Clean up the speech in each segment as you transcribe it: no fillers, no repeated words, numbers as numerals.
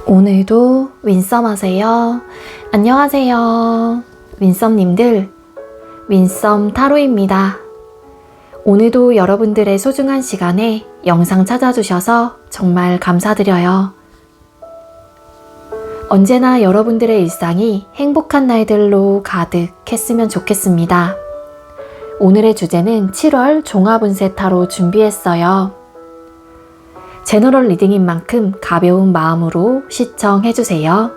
오늘도 윈썸 하세요. 안녕하세요. 윈썸님들, 윈썸 타로입니다. 오늘도 여러분들의 소중한 시간에 영상 찾아주셔서 정말 감사드려요. 언제나 여러분들의 일상이 행복한 날들로 가득했으면 좋겠습니다. 오늘의 주제는 7월 종합운세 타로 준비했어요. 제너럴 리딩인 만큼 가벼운 마음으로 시청해주세요.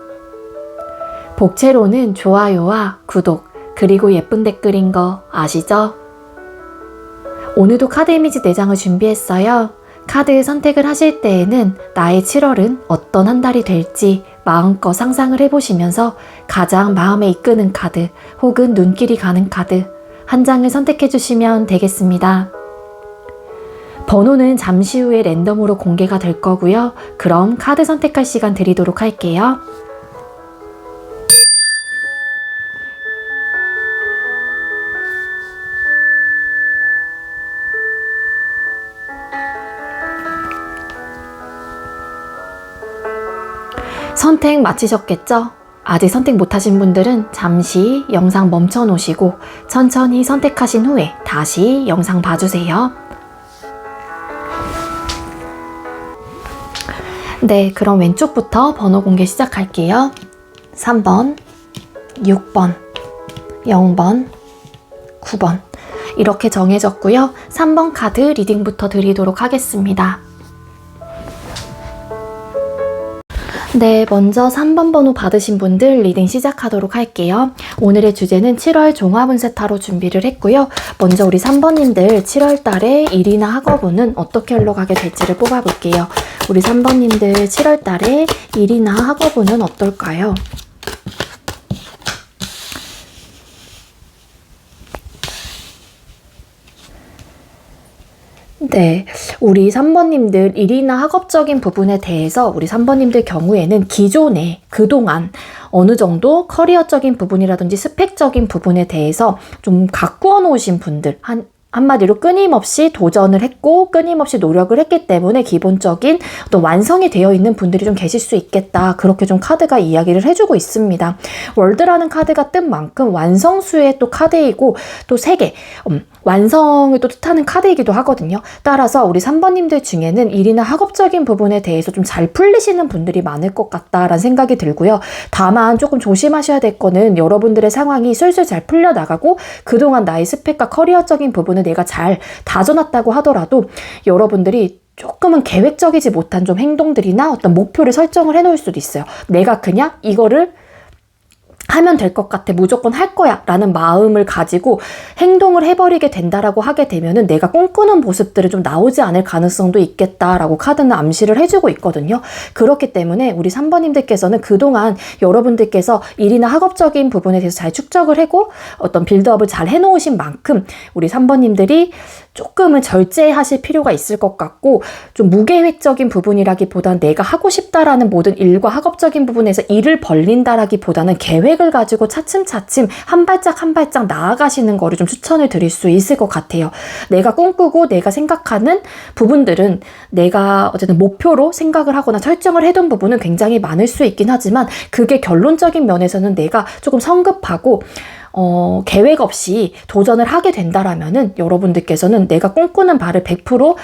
복채로는 좋아요와 구독, 그리고 예쁜 댓글인 거 아시죠? 오늘도 카드 이미지 4장을 준비했어요. 카드 선택을 하실 때에는 나의 7월은 어떤 한 달이 될지 마음껏 상상을 해보시면서 가장 마음에 이끄는 카드 혹은 눈길이 가는 카드 한 장을 선택해 주시면 되겠습니다. 번호는 잠시 후에 랜덤으로 공개가 될 거고요. 그럼 카드 선택할 시간 드리도록 할게요. 선택 마치셨겠죠? 아직 선택 못하신 분들은 잠시 영상 멈춰 놓으시고 천천히 선택하신 후에 다시 영상 봐주세요. 네, 그럼 왼쪽부터 번호 공개 시작할게요. 3번, 6번, 0번, 9번 이렇게 정해졌고요. 3번 카드 리딩부터 드리도록 하겠습니다. 네, 먼저 3번 번호 받으신 분들 리딩 시작하도록 할게요. 오늘의 주제는 7월 종합운세 타로 준비를 했고요. 먼저 우리 3번님들 7월 달에 일이나 학업운은 어떻게 흘러가게 될지를 뽑아볼게요. 우리 3번님들 7월 달에 일이나 학업운은 어떨까요? 네, 우리 3번님들 일이나 학업적인 부분에 대해서 우리 3번님들 경우에는 기존에 그동안 어느 정도 커리어적인 부분이라든지 스펙적인 부분에 대해서 좀 가꾸어 놓으신 분들, 한마디로 끊임없이 도전을 했고 끊임없이 노력을 했기 때문에 기본적인 어떤 완성이 되어 있는 분들이 좀 계실 수 있겠다. 그렇게 좀 카드가 이야기를 해주고 있습니다. 월드라는 카드가 뜬 만큼 완성수의 또 카드이고 또 3개 완성을 또 뜻하는 카드이기도 하거든요. 따라서 우리 3번님들 중에는 일이나 학업적인 부분에 대해서 좀 잘 풀리시는 분들이 많을 것 같다라는 생각이 들고요. 다만 조금 조심하셔야 될 거는 여러분들의 상황이 술술 잘 풀려나가고 그동안 나의 스펙과 커리어적인 부분을 내가 잘 다져놨다고 하더라도 여러분들이 조금은 계획적이지 못한 좀 행동들이나 어떤 목표를 설정을 해놓을 수도 있어요. 내가 그냥 이거를 하면 될 것 같아. 무조건 할 거야. 라는 마음을 가지고 행동을 해버리게 된다라고 하게 되면은 내가 꿈꾸는 모습들이 좀 나오지 않을 가능성도 있겠다라고 카드는 암시를 해주고 있거든요. 그렇기 때문에 우리 3번님들께서는 그동안 여러분들께서 일이나 학업적인 부분에 대해서 잘 축적을 하고 어떤 빌드업을 잘 해놓으신 만큼 우리 3번님들이 조금은 절제하실 필요가 있을 것 같고 좀 무계획적인 부분이라기보다는 내가 하고 싶다라는 모든 일과 학업적인 부분에서 일을 벌린다라기보다는 계획을 가지고 차츰차츰 한 발짝 한 발짝 나아가시는 거를 좀 추천을 드릴 수 있을 것 같아요. 내가 꿈꾸고 내가 생각하는 부분들은 내가 어쨌든 목표로 생각을 하거나 설정을 해둔 부분은 굉장히 많을 수 있긴 하지만 그게 결론적인 면에서는 내가 조금 성급하고 계획 없이 도전을 하게 된다라면은 여러분들께서는 내가 꿈꾸는 바를 100%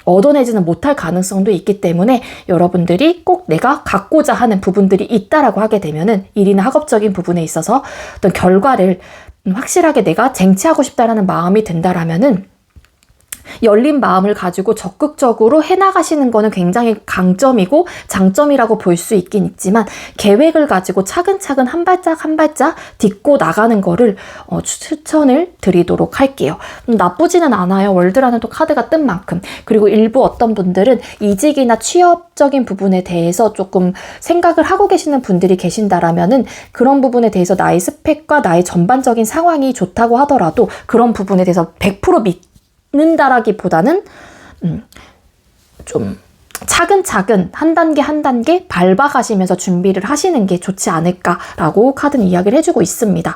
얻어내지는 못할 가능성도 있기 때문에 여러분들이 꼭 내가 갖고자 하는 부분들이 있다라고 하게 되면은 일이나 학업적인 부분에 있어서 어떤 결과를 확실하게 내가 쟁취하고 싶다라는 마음이 든다라면은 열린 마음을 가지고 적극적으로 해나가시는 거는 굉장히 강점이고 장점이라고 볼 수 있긴 있지만 계획을 가지고 차근차근 한 발짝 한 발짝 딛고 나가는 거를 추천을 드리도록 할게요. 나쁘지는 않아요. 월드라는 또 카드가 뜬 만큼. 그리고 일부 어떤 분들은 이직이나 취업적인 부분에 대해서 조금 생각을 하고 계시는 분들이 계신다라면은 그런 부분에 대해서 나의 스펙과 나의 전반적인 상황이 좋다고 하더라도 그런 부분에 대해서 100% 믿는다라기보다는 좀 차근차근 한 단계 한 단계 밟아가시면서 준비를 하시는 게 좋지 않을까라고 카드는 이야기를 해주고 있습니다.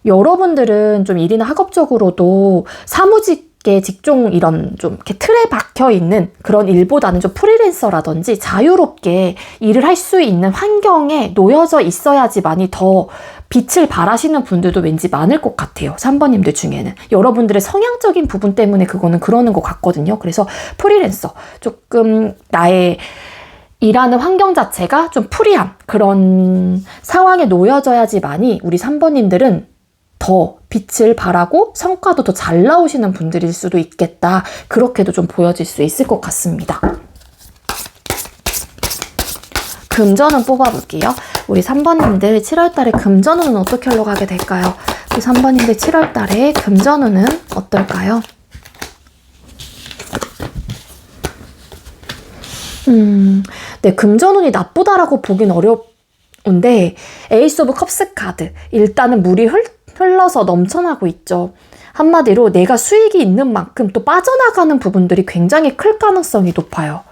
여러분들은 좀 일이나 학업적으로도 사무직 게 직종 이런 좀 이렇게 틀에 박혀 있는 그런 일보다는 좀 프리랜서라든지 자유롭게 일을 할 수 있는 환경에 놓여져 있어야지만이 더 빛을 발하시는 분들도 왠지 많을 것 같아요. 3번님들 중에는. 여러분들의 성향적인 부분 때문에 그거는 그러는 것 같거든요. 그래서 프리랜서, 조금 나의 일하는 환경 자체가 좀 프리한 그런 상황에 놓여져야지만이 우리 3번님들은 더 빛을 발하고 성과도 더 잘 나오시는 분들일 수도 있겠다. 그렇게도 좀 보여질 수 있을 것 같습니다. 금전운 뽑아볼게요. 우리 3번님들 7월달에 금전운은 어떻게 흘러가게 될까요? 우리 3번님들 7월달에 금전운은 어떨까요? 네, 금전운이 나쁘다라고 보긴 어려운데 에이스 오브 컵스 카드. 일단은 물이 흘러서 넘쳐나고 있죠. 한마디로 내가 수익이 있는 만큼 또 빠져나가는 부분들이 굉장히 클 가능성이 높아요.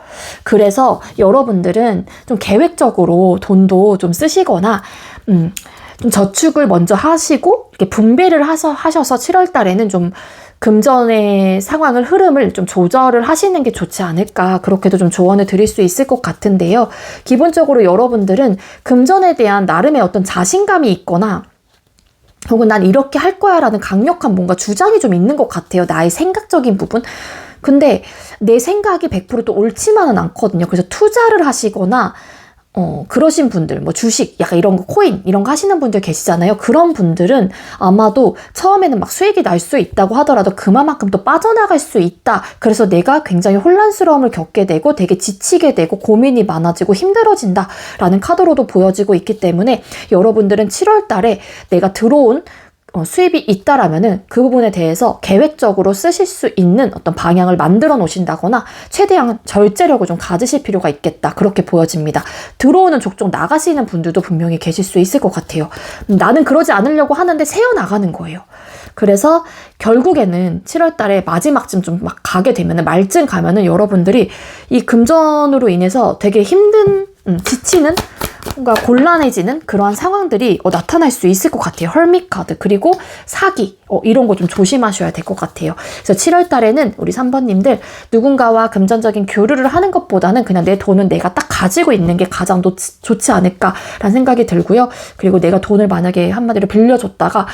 그래서 여러분들은 좀 계획적으로 돈도 좀 쓰시거나 좀 저축을 먼저 하시고 이렇게 분배를 하셔서 7월 달에는 좀 금전의 상황을 흐름을 좀 조절을 하시는 게 좋지 않을까, 그렇게도 좀 조언을 드릴 수 있을 것 같은데요. 기본적으로 여러분들은 금전에 대한 나름의 어떤 자신감이 있거나 혹은 난 이렇게 할 거야 라는 강력한 뭔가 주장이 좀 있는 것 같아요. 나의 생각적인 부분. 근데 내 생각이 100% 또 옳지만은 않거든요. 그래서 투자를 하시거나 그러신 분들, 뭐 주식, 약간 이런 거, 코인, 이런 거 하시는 분들 계시잖아요. 그런 분들은 아마도 처음에는 막 수익이 날 수 있다고 하더라도 그만큼 또 빠져나갈 수 있다. 그래서 내가 굉장히 혼란스러움을 겪게 되고 되게 지치게 되고 고민이 많아지고 힘들어진다 라는 카드로도 보여지고 있기 때문에 여러분들은 7월 달에 내가 들어온 수입이 있다라면은 그 부분에 대해서 계획적으로 쓰실 수 있는 어떤 방향을 만들어 놓으신다거나 최대한 절제력을 좀 가지실 필요가 있겠다. 그렇게 보여집니다. 들어오는 족족 나가시는 분들도 분명히 계실 수 있을 것 같아요. 나는 그러지 않으려고 하는데 새어나가는 거예요. 그래서 결국에는 7월 달에 마지막쯤 좀 막 가게 되면은 말쯤 가면은 여러분들이 이 금전으로 인해서 되게 힘든, 지치는, 뭔가 곤란해지는 그러한 상황들이 나타날 수 있을 것 같아요. 헐밋 카드, 그리고 사기, 이런 거 좀 조심하셔야 될 것 같아요. 그래서 7월 달에는 우리 3번님들 누군가와 금전적인 교류를 하는 것보다는 그냥 내 돈은 내가 딱 가지고 있는 게 가장 좋지 않을까라는 생각이 들고요. 그리고 내가 돈을 만약에 한마디로 빌려줬다가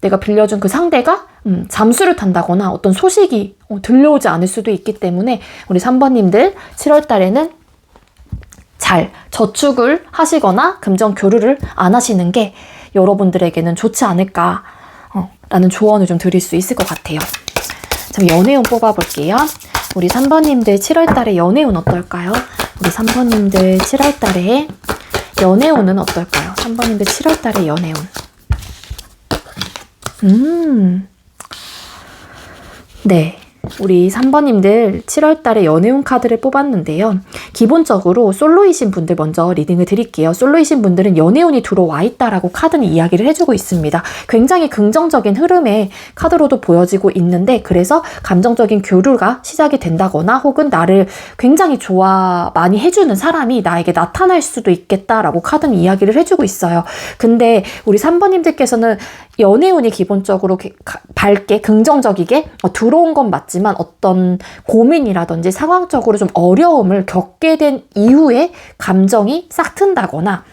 내가 빌려준 그 상대가 잠수를 탄다거나 어떤 소식이 들려오지 않을 수도 있기 때문에 우리 3번님들 7월 달에는 잘 저축을 하시거나 금전 교류를 안 하시는 게 여러분들에게는 좋지 않을까 라는 조언을 좀 드릴 수 있을 것 같아요. 자, 연애운 뽑아볼게요. 우리 3번님들 7월 달에 연애운 어떨까요? 우리 3번님들 7월 달에 연애운은 어떨까요? 3번님들 7월 달에 연애운. 네. 우리 3번님들 7월 달에 연애운 카드를 뽑았는데요. 기본적으로 솔로이신 분들 먼저 리딩을 드릴게요. 솔로이신 분들은 연애운이 들어와 있다라고 카드는 이야기를 해주고 있습니다. 굉장히 긍정적인 흐름의 카드로도 보여지고 있는데, 그래서 감정적인 교류가 시작이 된다거나 혹은 나를 굉장히 많이 해주는 사람이 나에게 나타날 수도 있겠다라고 카드는 이야기를 해주고 있어요. 근데 우리 3번님들께서는 연애운이 기본적으로 밝게 긍정적이게 들어온 건 맞지만 어떤 고민이라든지 상황적으로 좀 어려움을 겪게 된 이후에 감정이 싹 튼다거나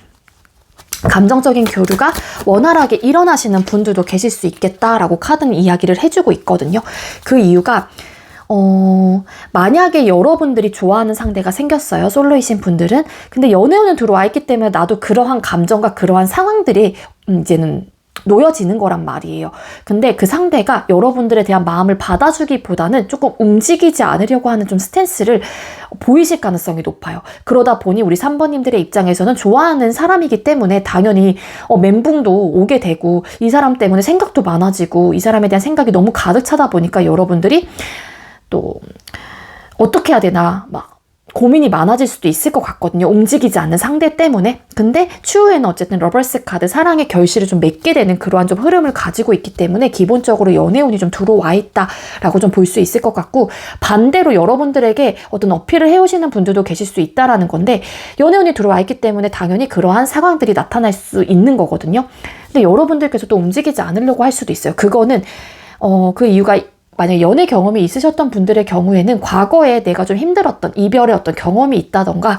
감정적인 교류가 원활하게 일어나시는 분들도 계실 수 있겠다라고 카드는 이야기를 해주고 있거든요. 그 이유가 만약에 여러분들이 좋아하는 상대가 생겼어요. 솔로이신 분들은. 근데 연애운은 들어와 있기 때문에 나도 그러한 감정과 그러한 상황들이 이제는 놓여지는 거란 말이에요. 근데 그 상대가 여러분들에 대한 마음을 받아주기보다는 조금 움직이지 않으려고 하는 좀 스탠스를 보이실 가능성이 높아요. 그러다 보니 우리 3번님들의 입장에서는 좋아하는 사람이기 때문에 당연히 멘붕도 오게 되고 이 사람 때문에 생각도 많아지고 이 사람에 대한 생각이 너무 가득 차다 보니까 여러분들이 또 어떻게 해야 되나 막 고민이 많아질 수도 있을 것 같거든요. 움직이지 않는 상대 때문에. 근데 추후에는 어쨌든 러버스 카드, 사랑의 결실을 좀 맺게 되는 그러한 좀 흐름을 가지고 있기 때문에 기본적으로 연애운이 좀 들어와 있다라고 좀 볼 수 있을 것 같고, 반대로 여러분들에게 어떤 어필을 해오시는 분들도 계실 수 있다라는 건데, 연애운이 들어와 있기 때문에 당연히 그러한 상황들이 나타날 수 있는 거거든요. 근데 여러분들께서 또 움직이지 않으려고 할 수도 있어요. 그거는 그 이유가 만약 연애 경험이 있으셨던 분들의 경우에는 과거에 내가 좀 힘들었던 이별의 어떤 경험이 있다던가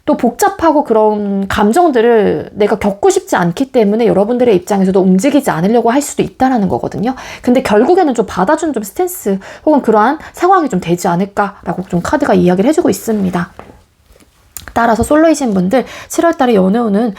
또 복잡하고 그런 감정들을 내가 겪고 싶지 않기 때문에 여러분들의 입장에서도 움직이지 않으려고 할 수도 있다는 거거든요. 근데 결국에는 좀 받아준 좀 스탠스 혹은 그러한 상황이 좀 되지 않을까라고 좀 카드가 이야기를 해주고 있습니다. 따라서 솔로이신 분들 7월달에 연애운은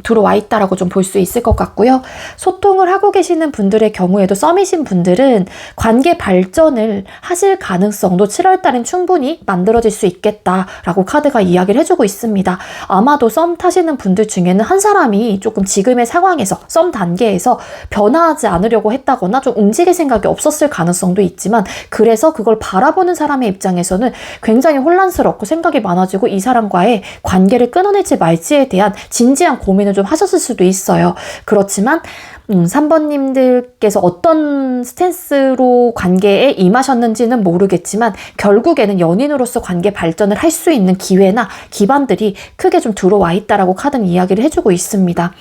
들어와 있다라고 좀 볼 수 있을 것 같고요. 소통을 하고 계시는 분들의 경우에도 썸이신 분들은 관계 발전을 하실 가능성도 7월 달엔 충분히 만들어질 수 있겠다라고 카드가 이야기를 해주고 있습니다. 아마도 썸 타시는 분들 중에는 한 사람이 조금 지금의 상황에서 썸 단계에서 변화하지 않으려고 했다거나 좀 움직일 생각이 없었을 가능성도 있지만 그래서 그걸 바라보는 사람의 입장에서는 굉장히 혼란스럽고 생각이 많아지고 이 사람과의 관계를 끊어낼지 말지에 대한 진지한 고민을 좀 하셨을 수도 있어요. 그렇지만 3번님들께서 어떤 스탠스로 관계에 임하셨는지는 모르겠지만 결국에는 연인으로서 관계 발전을 할 수 있는 기회나 기반들이 크게 좀 들어와 있다라고 카드는 이야기를 해주고 있습니다.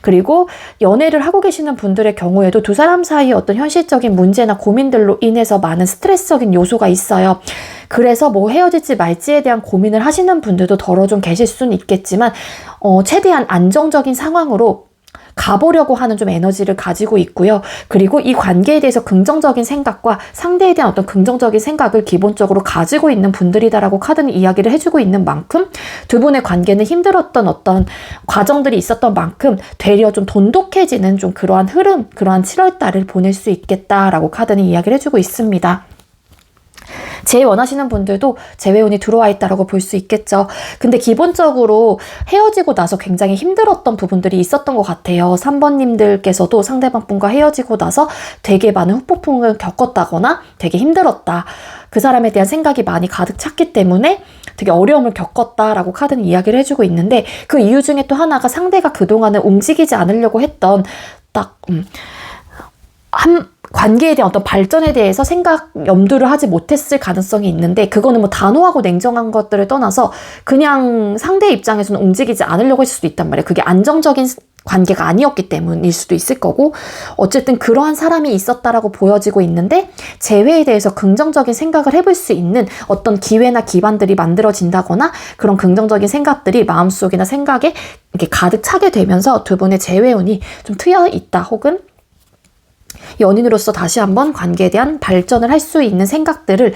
그리고 연애를 하고 계시는 분들의 경우에도 두 사람 사이의 어떤 현실적인 문제나 고민들로 인해서 많은 스트레스적인 요소가 있어요. 그래서 뭐 헤어질지 말지에 대한 고민을 하시는 분들도 덜어 좀 계실 수는 있겠지만 최대한 안정적인 상황으로 가보려고 하는 좀 에너지를 가지고 있고요. 그리고 이 관계에 대해서 긍정적인 생각과 상대에 대한 어떤 긍정적인 생각을 기본적으로 가지고 있는 분들이다라고 카드는 이야기를 해주고 있는 만큼 두 분의 관계는 힘들었던 어떤 과정들이 있었던 만큼 되려 좀 돈독해지는 좀 그러한 흐름, 그러한 7월달을 보낼 수 있겠다라고 카드는 이야기를 해주고 있습니다. 제일 원하시는 분들도 재회운이 들어와 있다라고 볼 수 있겠죠. 근데 기본적으로 헤어지고 나서 굉장히 힘들었던 부분들이 있었던 것 같아요. 3번님들께서도 상대방 분과 헤어지고 나서 되게 많은 후폭풍을 겪었다거나 되게 힘들었다. 그 사람에 대한 생각이 많이 가득 찼기 때문에 되게 어려움을 겪었다라고 카드는 이야기를 해주고 있는데 그 이유 중에 또 하나가 상대가 그동안은 움직이지 않으려고 했던 관계에 대한 어떤 발전에 대해서 염두를 하지 못했을 가능성이 있는데 그거는 뭐 단호하고 냉정한 것들을 떠나서 그냥 상대 입장에서는 움직이지 않으려고 했을 수도 있단 말이에요. 그게 안정적인 관계가 아니었기 때문일 수도 있을 거고 어쨌든 그러한 사람이 있었다라고 보여지고 있는데 재회에 대해서 긍정적인 생각을 해볼 수 있는 어떤 기회나 기반들이 만들어진다거나 그런 긍정적인 생각들이 마음속이나 생각에 이렇게 가득 차게 되면서 두 분의 재회운이 좀 트여 있다 혹은 연인으로서 다시 한번 관계에 대한 발전을 할 수 있는 생각들을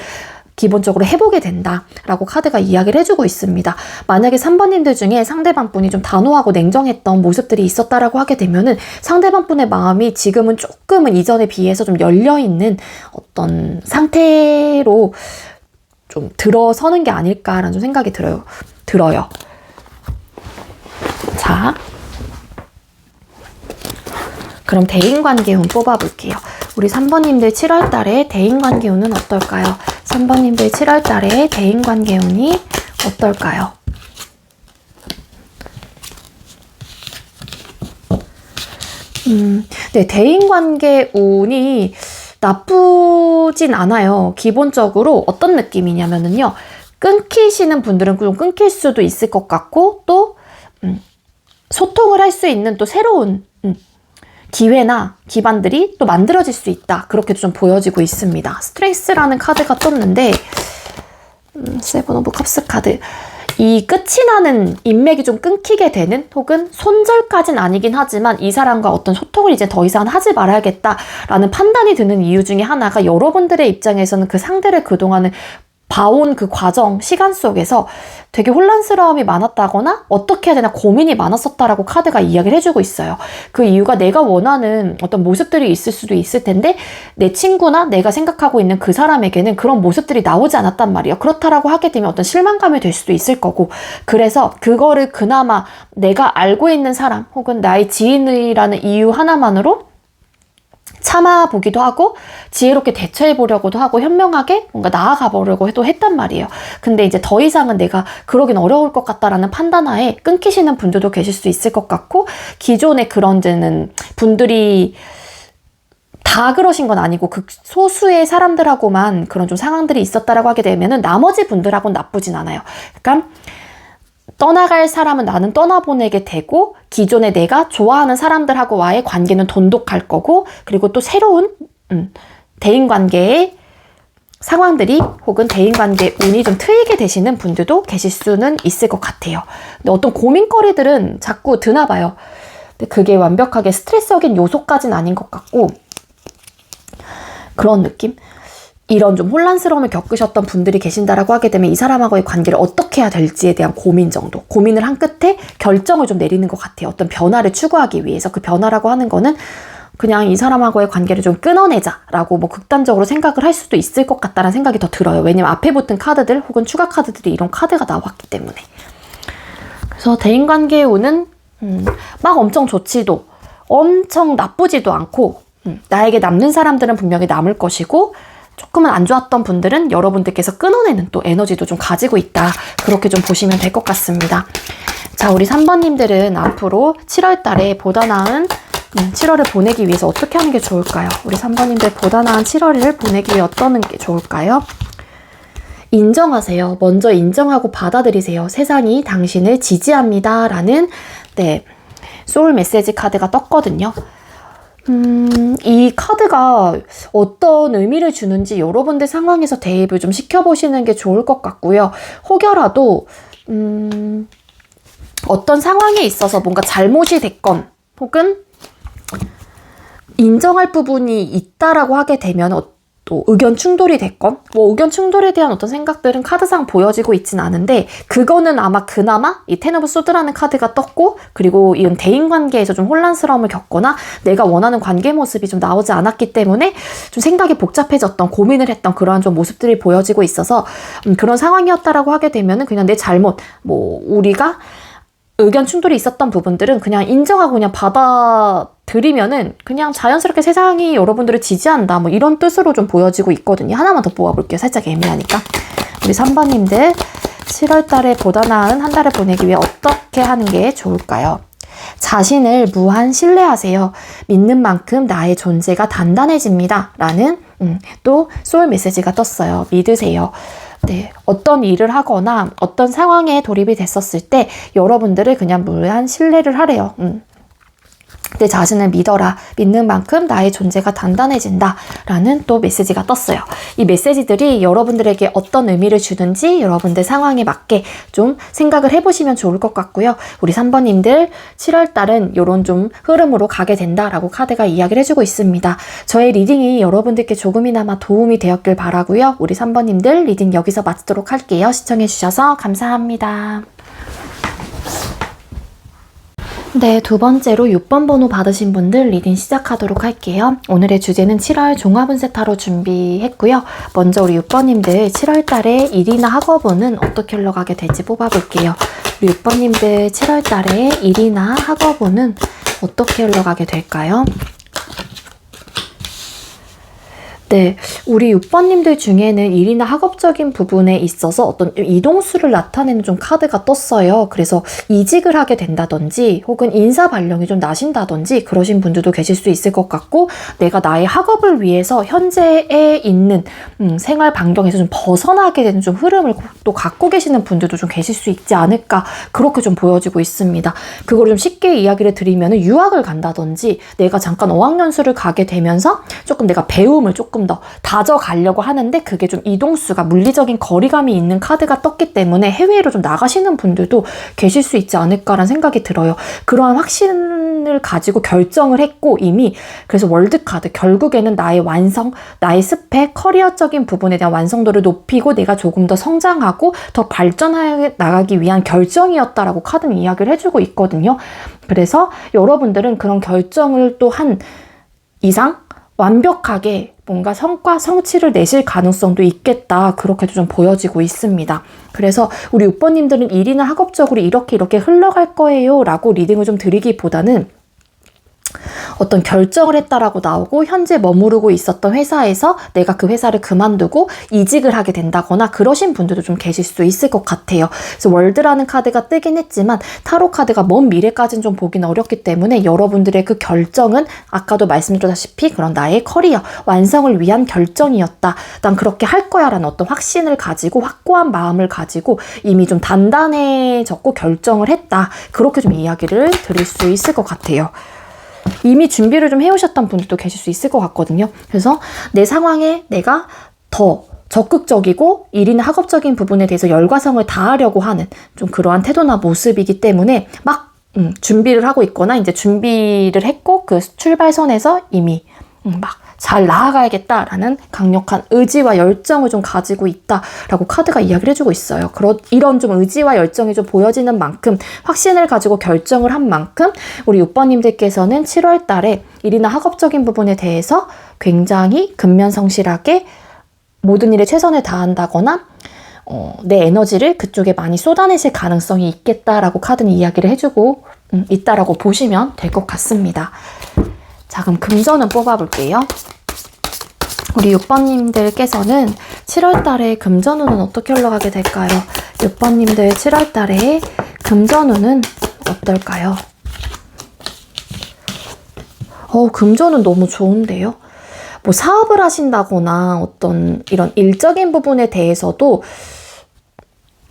기본적으로 해보게 된다라고 카드가 이야기를 해주고 있습니다. 만약에 3번님들 중에 상대방 분이 좀 단호하고 냉정했던 모습들이 있었다라고 하게 되면은 상대방 분의 마음이 지금은 조금은 이전에 비해서 좀 열려있는 어떤 상태로 좀 들어서는 게 아닐까라는 좀 생각이 들어요. 자. 그럼 대인관계운 뽑아볼게요. 우리 3번님들 7월달에 대인관계운은 어떨까요? 3번님들 7월달에 대인관계운이 어떨까요? 네, 대인관계운이 나쁘진 않아요. 기본적으로 어떤 느낌이냐면요. 끊기시는 분들은 좀 끊길 수도 있을 것 같고 또 소통을 할 수 있는 또 새로운 기회나 기반들이 또 만들어질 수 있다. 그렇게도 좀 보여지고 있습니다. 스트레스라는 카드가 떴는데 세븐 오브 컵스 카드. 이 끝이 나는 인맥이 좀 끊기게 되는 혹은 손절까지는 아니긴 하지만 이 사람과 어떤 소통을 이제 더 이상 하지 말아야겠다라는 판단이 드는 이유 중에 하나가 여러분들의 입장에서는 그 상대를 그동안은 봐온 그 과정, 시간 속에서 되게 혼란스러움이 많았다거나 어떻게 해야 되나 고민이 많았었다라고 카드가 이야기를 해주고 있어요. 그 이유가 내가 원하는 어떤 모습들이 있을 수도 있을 텐데 내 친구나 내가 생각하고 있는 그 사람에게는 그런 모습들이 나오지 않았단 말이에요. 그렇다라고 하게 되면 어떤 실망감이 될 수도 있을 거고 그래서 그거를 그나마 내가 알고 있는 사람 혹은 나의 지인이라는 이유 하나만으로 참아보기도 하고 지혜롭게 대처해보려고도 하고 현명하게 뭔가 나아가보려고 했단 말이에요. 근데 이제 더 이상은 내가 그러긴 어려울 것 같다라는 판단하에 끊기시는 분들도 계실 수 있을 것 같고 기존에 그런 데는 분들이 다 그러신 건 아니고 극소수의 사람들하고만 그런 좀 상황들이 있었다라고 하게 되면은 나머지 분들하고는 나쁘진 않아요. 그러니까 떠나갈 사람은 나는 떠나보내게 되고 기존에 내가 좋아하는 사람들하고와의 관계는 돈독할 거고 그리고 또 새로운 대인관계의 상황들이 혹은 대인관계 운이 좀 트이게 되시는 분들도 계실 수는 있을 것 같아요. 근데 어떤 고민거리들은 자꾸 드나 봐요. 근데 그게 완벽하게 스트레스적인 요소까지는 아닌 것 같고 그런 느낌? 이런 좀 혼란스러움을 겪으셨던 분들이 계신다라고 하게 되면 이 사람하고의 관계를 어떻게 해야 될지에 대한 고민 정도. 고민을 한 끝에 결정을 좀 내리는 것 같아요. 어떤 변화를 추구하기 위해서. 그 변화라고 하는 거는 그냥 이 사람하고의 관계를 좀 끊어내자라고 뭐 극단적으로 생각을 할 수도 있을 것 같다는 생각이 더 들어요. 왜냐면 앞에 붙은 카드들 혹은 추가 카드들이 이런 카드가 나왔기 때문에. 그래서 대인관계에 오는 막 엄청 좋지도 엄청 나쁘지도 않고 나에게 남는 사람들은 분명히 남을 것이고 조금은 안 좋았던 분들은 여러분들께서 끊어내는 또 에너지도 좀 가지고 있다. 그렇게 좀 보시면 될 것 같습니다. 자, 우리 3번님들은 앞으로 7월 달에 보다 나은 7월을 보내기 위해서 어떻게 하는 게 좋을까요? 우리 3번님들 보다 나은 7월을 보내기 위해 어떤 게 좋을까요? 인정하세요. 먼저 인정하고 받아들이세요. 세상이 당신을 지지합니다. 라는 소울 메시지 카드가 떴거든요. 이 카드가 어떤 의미를 주는지 여러분들 상황에서 대입을 좀 시켜보시는 게 좋을 것 같고요. 혹여라도 어떤 상황에 있어서 뭔가 잘못이 됐건 혹은 인정할 부분이 있다라고 하게 되면 또 의견 충돌이 됐건 뭐 의견 충돌에 대한 어떤 생각들은 카드상 보여지고 있진 않은데 그거는 아마 그나마 이 텐 오브 소드라는 카드가 떴고 그리고 이런 대인관계에서 좀 혼란스러움을 겪거나 내가 원하는 관계 모습이 좀 나오지 않았기 때문에 좀 생각이 복잡해졌던 고민을 했던 그러한 좀 모습들이 보여지고 있어서 그런 상황이었다라고 하게 되면은 그냥 내 잘못 뭐 우리가 의견 충돌이 있었던 부분들은 그냥 인정하고 그냥 받아들이면은 그냥 자연스럽게 세상이 여러분들을 지지한다 뭐 이런 뜻으로 좀 보여지고 있거든요. 하나만 더 뽑아볼게요. 살짝 애매하니까. 우리 3번님들 7월 달에 보다 나은 한 달을 보내기 위해 어떻게 하는 게 좋을까요? 자신을 무한 신뢰하세요. 믿는 만큼 나의 존재가 단단해집니다. 라는 또 소울 메시지가 떴어요. 믿으세요. 네, 어떤 일을 하거나 어떤 상황에 돌입이 됐었을 때 여러분들을 그냥 무한 신뢰를 하래요. 내 자신을 믿어라. 믿는 만큼 나의 존재가 단단해진다. 라는 또 메시지가 떴어요. 이 메시지들이 여러분들에게 어떤 의미를 주는지 여러분들 상황에 맞게 좀 생각을 해보시면 좋을 것 같고요. 우리 3번님들 7월달은 이런 좀 흐름으로 가게 된다라고 카드가 이야기를 해주고 있습니다. 저의 리딩이 여러분들께 조금이나마 도움이 되었길 바라고요. 우리 3번님들 리딩 여기서 마치도록 할게요. 시청해주셔서 감사합니다. 네, 두 번째로 6번 번호 받으신 분들 리딩 시작하도록 할게요. 오늘의 주제는 7월 종합운세 타로 준비했고요. 먼저 우리 6번님들 7월 달에 일이나 학업운은 어떻게 흘러가게 될지 뽑아볼게요. 우리 6번님들 7월 달에 일이나 학업운은 어떻게 흘러가게 될까요? 네, 우리 6번님들 중에는 일이나 학업적인 부분에 있어서 어떤 이동수를 나타내는 좀 카드가 떴어요. 그래서 이직을 하게 된다든지 혹은 인사 발령이 좀 나신다든지 그러신 분들도 계실 수 있을 것 같고 내가 나의 학업을 위해서 현재에 있는 생활 반경에서 좀 벗어나게 되는 좀 흐름을 또 갖고 계시는 분들도 좀 계실 수 있지 않을까 그렇게 좀 보여지고 있습니다. 그걸 좀 쉽게 이야기를 드리면 유학을 간다든지 내가 잠깐 어학연수를 가게 되면서 조금 내가 배움을 조금 더 다져가려고 하는데 그게 좀 이동수가 물리적인 거리감이 있는 카드가 떴기 때문에 해외로 좀 나가시는 분들도 계실 수 있지 않을까라는 생각이 들어요. 그러한 확신을 가지고 결정을 했고 이미 그래서 월드카드 결국에는 나의 완성, 나의 스펙, 커리어적인 부분에 대한 완성도를 높이고 내가 조금 더 성장하고 더 발전해 나가기 위한 결정이었다라고 카드는 이야기를 해주고 있거든요. 그래서 여러분들은 그런 결정을 또 한 이상 완벽하게 뭔가 성과, 성취를 내실 가능성도 있겠다. 그렇게도 좀 보여지고 있습니다. 그래서 우리 6번님들은 일이나 학업적으로 이렇게 흘러갈 거예요. 라고 리딩을 좀 드리기보다는 어떤 결정을 했다라고 나오고 현재 머무르고 있었던 회사에서 내가 그 회사를 그만두고 이직을 하게 된다거나 그러신 분들도 좀 계실 수 있을 것 같아요. 그래서 월드라는 카드가 뜨긴 했지만 타로 카드가 먼 미래까지는 좀 보기는 어렵기 때문에 여러분들의 그 결정은 아까도 말씀드렸다시피 그런 나의 커리어 완성을 위한 결정이었다. 난 그렇게 할 거야 라는 어떤 확신을 가지고 확고한 마음을 가지고 이미 좀 단단해졌고 결정을 했다. 그렇게 좀 이야기를 드릴 수 있을 것 같아요. 이미 준비를 좀 해오셨던 분들도 계실 수 있을 것 같거든요. 그래서 내 상황에 내가 더 적극적이고 일이나 학업적인 부분에 대해서 열과성을 다하려고 하는 좀 그러한 태도나 모습이기 때문에 막 준비를 하고 있거나 이제 준비를 했고 그 출발선에서 이미 막 잘 나아가야겠다라는 강력한 의지와 열정을 좀 가지고 있다라고 카드가 이야기를 해주고 있어요. 이런 좀 의지와 열정이 좀 보여지는 만큼 확신을 가지고 결정을 한 만큼 우리 6번님들께서는 7월 달에 일이나 학업적인 부분에 대해서 굉장히 근면성실하게 모든 일에 최선을 다한다거나 내 에너지를 그쪽에 많이 쏟아내실 가능성이 있겠다라고 카드는 이야기를 해주고 있다라고 보시면 될 것 같습니다. 자, 그럼 금전은 뽑아볼게요. 우리 6번님들께서는 7월 달에 금전운은 어떻게 흘러가게 될까요? 6번님들 7월 달에 금전운은 어떨까요? 금전은 너무 좋은데요? 뭐 사업을 하신다거나 어떤 이런 일적인 부분에 대해서도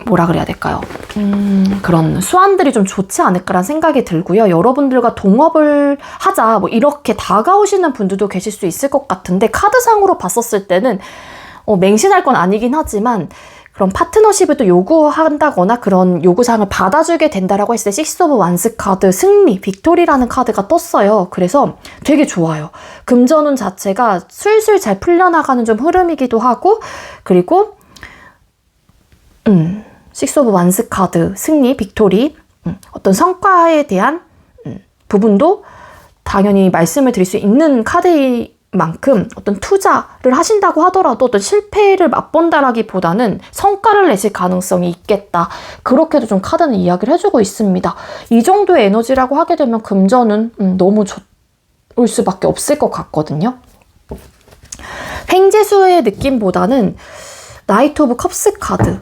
뭐라 그래야 될까요? 그런 수완들이 좀 좋지 않을까라는 생각이 들고요. 여러분들과 동업을 하자 뭐 이렇게 다가오시는 분들도 계실 수 있을 것 같은데 카드상으로 봤었을 때는 맹신할 건 아니긴 하지만 그런 파트너십을 또 요구한다거나 그런 요구사항을 받아주게 된다라고 했을 때 식스 오브 완스 카드 승리, 빅토리라는 카드가 떴어요. 그래서 되게 좋아요. 금전운 자체가 술술 잘 풀려나가는 좀 흐름이기도 하고 그리고 식스 오브 완스 카드 승리, 빅토리 어떤 성과에 대한 부분도 당연히 말씀을 드릴 수 있는 카드인 만큼 어떤 투자를 하신다고 하더라도 어떤 실패를 맛본다라기보다는 성과를 내실 가능성이 있겠다. 그렇게도 좀 카드는 이야기를 해주고 있습니다. 이 정도의 에너지라고 하게 되면 금전은 너무 좋을 수밖에 없을 것 같거든요. 횡재수의 느낌보다는 나이트 오브 컵스 카드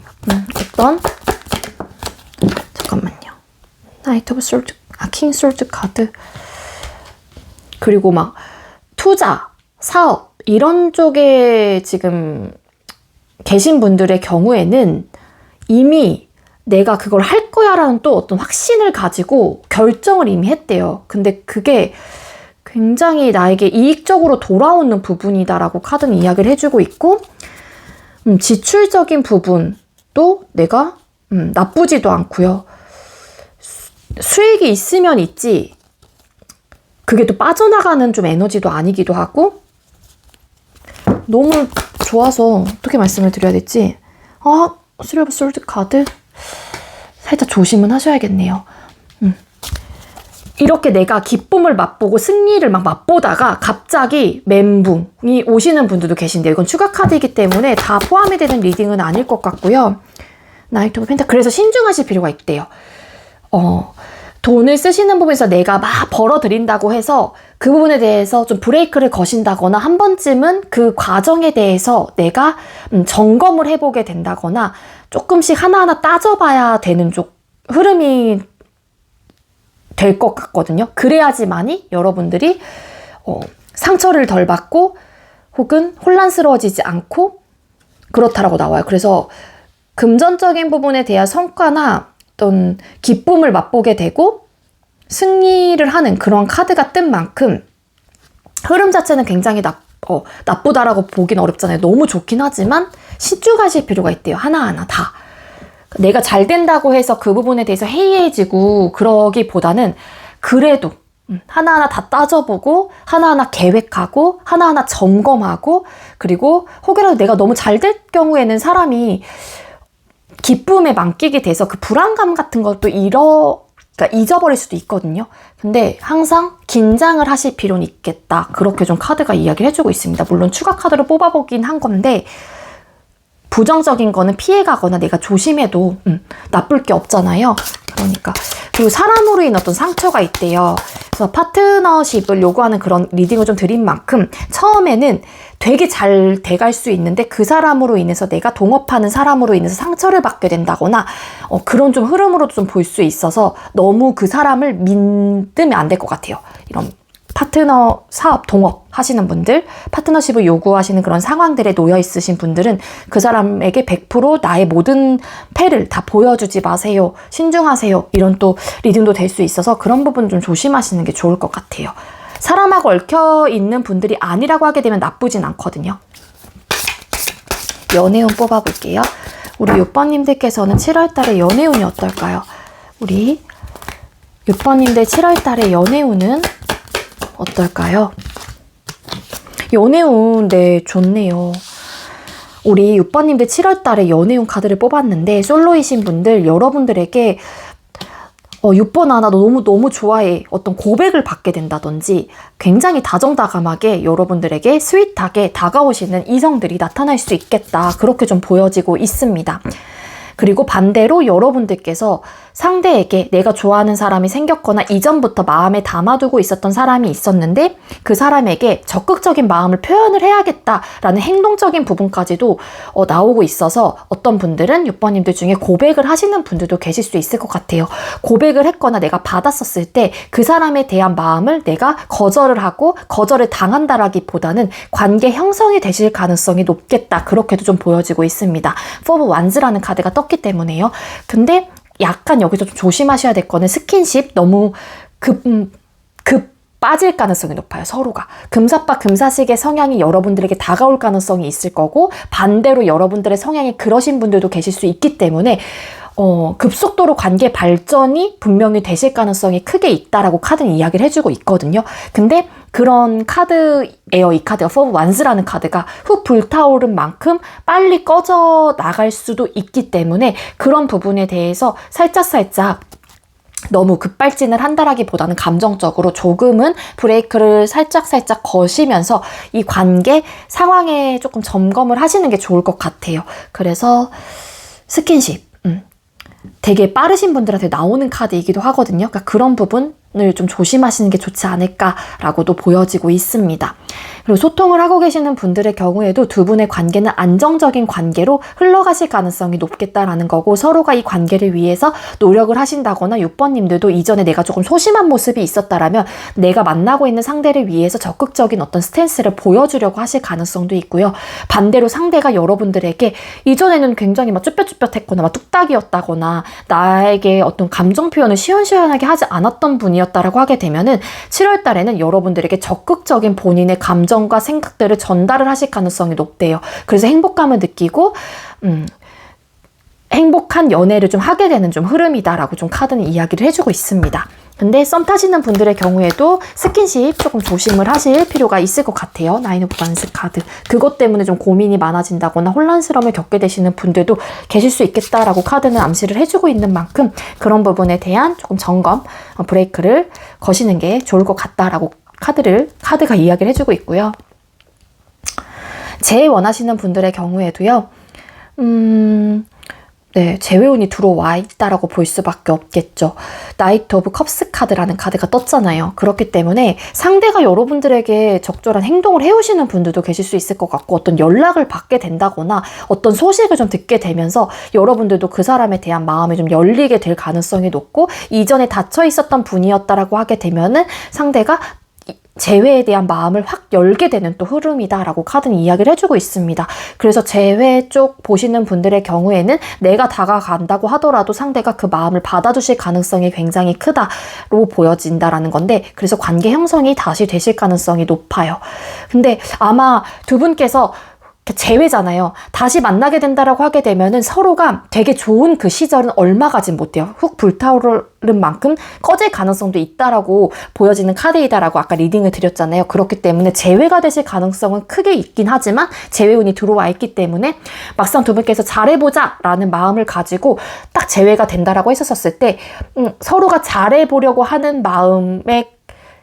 잠깐만요. 나이트 오브 솔트, 킹 솔트 카드 그리고 막 투자, 사업 이런 쪽에 지금 계신 분들의 경우에는 이미 내가 그걸 할 거야 라는 또 어떤 확신을 가지고 결정을 이미 했대요. 근데 그게 굉장히 나에게 이익적으로 돌아오는 부분이다라고 카드는 이야기를 해주고 있고 지출적인 부분도 내가 나쁘지도 않고요. 수익이 있으면 있지 그게 또 빠져나가는 좀 에너지도 아니기도 하고 너무 좋아서 어떻게 말씀을 드려야 될지 쓰리 오브 솔드 카드 살짝 조심은 하셔야겠네요. 이렇게 내가 기쁨을 맛보고 승리를 막 맛보다가 갑자기 멘붕이 오시는 분들도 계신데요. 이건 추가 카드이기 때문에 다 포함이 되는 리딩은 아닐 것 같고요. 나이트 오브 펜타 그래서 신중하실 필요가 있대요. 돈을 쓰시는 부분에서 내가 막 벌어들인다고 해서 그 부분에 대해서 좀 브레이크를 거신다거나 한 번쯤은 그 과정에 대해서 내가 점검을 해보게 된다거나 조금씩 하나하나 따져봐야 되는 쪽 흐름이 될 것 같거든요. 그래야지만이 여러분들이 상처를 덜 받고 혹은 혼란스러워지지 않고 그렇다라고 나와요. 그래서 금전적인 부분에 대한 성과나 어떤 기쁨을 맛보게 되고 승리를 하는 그런 카드가 뜬 만큼 흐름 자체는 굉장히 나쁘다라고 보긴 어렵잖아요. 너무 좋긴 하지만 신중하실 필요가 있대요. 하나하나 다. 내가 잘 된다고 해서 그 부분에 대해서 해이해지고 그러기보다는 그래도 하나하나 다 따져보고 하나하나 계획하고 하나하나 점검하고 그리고 혹여라도 내가 너무 잘 될 경우에는 사람이 기쁨에 만끽이 돼서 그 불안감 같은 것도 그러니까 잊어버릴 수도 있거든요. 근데 항상 긴장을 하실 필요는 있겠다. 그렇게 좀 카드가 이야기를 해주고 있습니다. 물론 추가 카드를 뽑아보긴 한 건데 부정적인 거는 피해가거나 내가 조심해도 나쁠 게 없잖아요. 그러니까 그리고 사람으로 인한 어떤 상처가 있대요. 그래서 파트너십을 요구하는 그런 리딩을 좀 드린 만큼 처음에는 되게 잘 돼갈 수 있는데 그 사람으로 인해서 내가 동업하는 사람으로 인해서 상처를 받게 된다거나 그런 좀 흐름으로도 좀 볼 수 있어서 너무 그 사람을 믿으면 안 될 것 같아요. 이런 파트너 사업 동업 하시는 분들, 파트너십을 요구하시는 그런 상황들에 놓여 있으신 분들은 그 사람에게 100% 나의 모든 패를 다 보여주지 마세요. 신중하세요. 이런 또 리딩도 될 수 있어서 그런 부분 좀 조심하시는 게 좋을 것 같아요. 사람하고 얽혀 있는 분들이 아니라고 하게 되면 나쁘진 않거든요. 연애운 뽑아볼게요. 우리 6번님들께서는 7월달에 연애운이 어떨까요? 우리 6번님들 7월달에 연애운은 어떨까요? 연애운, 네, 좋네요. 우리 6번님들 7월달에 연애운 카드를 뽑았는데 솔로이신 분들, 여러분들에게 6번 하나 너무 좋아해. 어떤 고백을 받게 된다든지 굉장히 다정다감하게 여러분들에게 스윗하게 다가오시는 이성들이 나타날 수 있겠다. 그렇게 좀 보여지고 있습니다. 그리고 반대로 여러분들께서 상대에게 내가 좋아하는 사람이 생겼거나 이전부터 마음에 담아두고 있었던 사람이 있었는데 그 사람에게 적극적인 마음을 표현을 해야겠다라는 행동적인 부분까지도 나오고 있어서 어떤 분들은 6번님들 중에 고백을 하시는 분들도 계실 수 있을 것 같아요. 고백을 했거나 내가 받았었을 때 그 사람에 대한 마음을 내가 거절을 하고 거절을 당한다라기보다는 관계 형성이 되실 가능성이 높겠다. 그렇게도 좀 보여지고 있습니다. Four of Wands라는 카드가 떴기 때문에요. 근데 약간 여기서 좀 조심하셔야 될 거는 스킨십 너무 급 빠질 가능성이 높아요. 서로가. 금사빠 금사식의 성향이 여러분들에게 다가올 가능성이 있을 거고 반대로 여러분들의 성향이 그러신 분들도 계실 수 있기 때문에 급속도로 관계 발전이 분명히 되실 가능성이 크게 있다라고 카드는 이야기를 해주고 있거든요. 근데 그런 카드예요. 이 카드가 Four of Wands라는 카드가 훅 불타오른 만큼 빨리 꺼져 나갈 수도 있기 때문에 그런 부분에 대해서 살짝 너무 급발진을 한다라기보다는 감정적으로 조금은 브레이크를 살짝 거시면서 이 관계 상황에 조금 점검을 하시는 게 좋을 것 같아요. 그래서 스킨십 되게 빠르신 분들한테 나오는 카드이기도 하거든요. 그러니까 그런 부분을 좀 조심하시는 게 좋지 않을까라고도 보여지고 있습니다. 그리고 소통을 하고 계시는 분들의 경우에도 두 분의 관계는 안정적인 관계로 흘러가실 가능성이 높겠다라는 거고 서로가 이 관계를 위해서 노력을 하신다거나 6번님들도 이전에 내가 조금 소심한 모습이 있었다라면 내가 만나고 있는 상대를 위해서 적극적인 어떤 스탠스를 보여주려고 하실 가능성도 있고요. 반대로 상대가 여러분들에게 이전에는 굉장히 막 쭈뼛쭈뼛했거나 막 뚝딱이었다거나 나에게 어떤 감정 표현을 시원시원하게 하지 않았던 분이었다라고 하게 되면은 7월 달에는 여러분들에게 적극적인 본인의 감정과 생각들을 전달을 하실 가능성이 높대요. 그래서 행복감을 느끼고 행복한 연애를 좀 하게 되는 좀 흐름이다라고 좀 카드는 이야기를 해주고 있습니다. 근데 썸 타시는 분들의 경우에도 스킨십 조금 조심을 하실 필요가 있을 것 같아요. 나인 오브 완스 카드. 그것 때문에 좀 고민이 많아진다거나 혼란스러움을 겪게 되시는 분들도 계실 수 있겠다라고 카드는 암시를 해주고 있는 만큼 그런 부분에 대한 조금 점검, 브레이크를 거시는 게 좋을 것 같다라고 카드가 이야기를 해주고 있고요. 제일 원하시는 분들의 경우에도요. 네, 재회운이 들어와 있다라고 볼 수밖에 없겠죠. 나이트 오브 컵스 카드라는 카드가 떴잖아요. 그렇기 때문에 상대가 여러분들에게 적절한 행동을 해오시는 분들도 계실 수 있을 것 같고 어떤 연락을 받게 된다거나 어떤 소식을 좀 듣게 되면서 여러분들도 그 사람에 대한 마음이 좀 열리게 될 가능성이 높고 이전에 닫혀 있었던 분이었다라고 하게 되면은 상대가 재회에 대한 마음을 확 열게 되는 또 흐름이다라고 카드는 이야기를 해주고 있습니다. 그래서 재회 쪽 보시는 분들의 경우에는 내가 다가간다고 하더라도 상대가 그 마음을 받아주실 가능성이 굉장히 크다로 보여진다라는 건데 그래서 관계 형성이 다시 되실 가능성이 높아요. 근데 아마 두 분께서 재회잖아요. 다시 만나게 된다라고 하게 되면은 서로가 되게 좋은 그 시절은 얼마 가진 못해요. 훅 불타오르는 만큼 꺼질 가능성도 있다라고 보여지는 카드이다라고 아까 리딩을 드렸잖아요. 그렇기 때문에 재회가 되실 가능성은 크게 있긴 하지만 재회운이 들어와 있기 때문에 막상 두 분께서 잘해보자 라는 마음을 가지고 딱 재회가 된다라고 했었을 때 서로가 잘해보려고 하는 마음의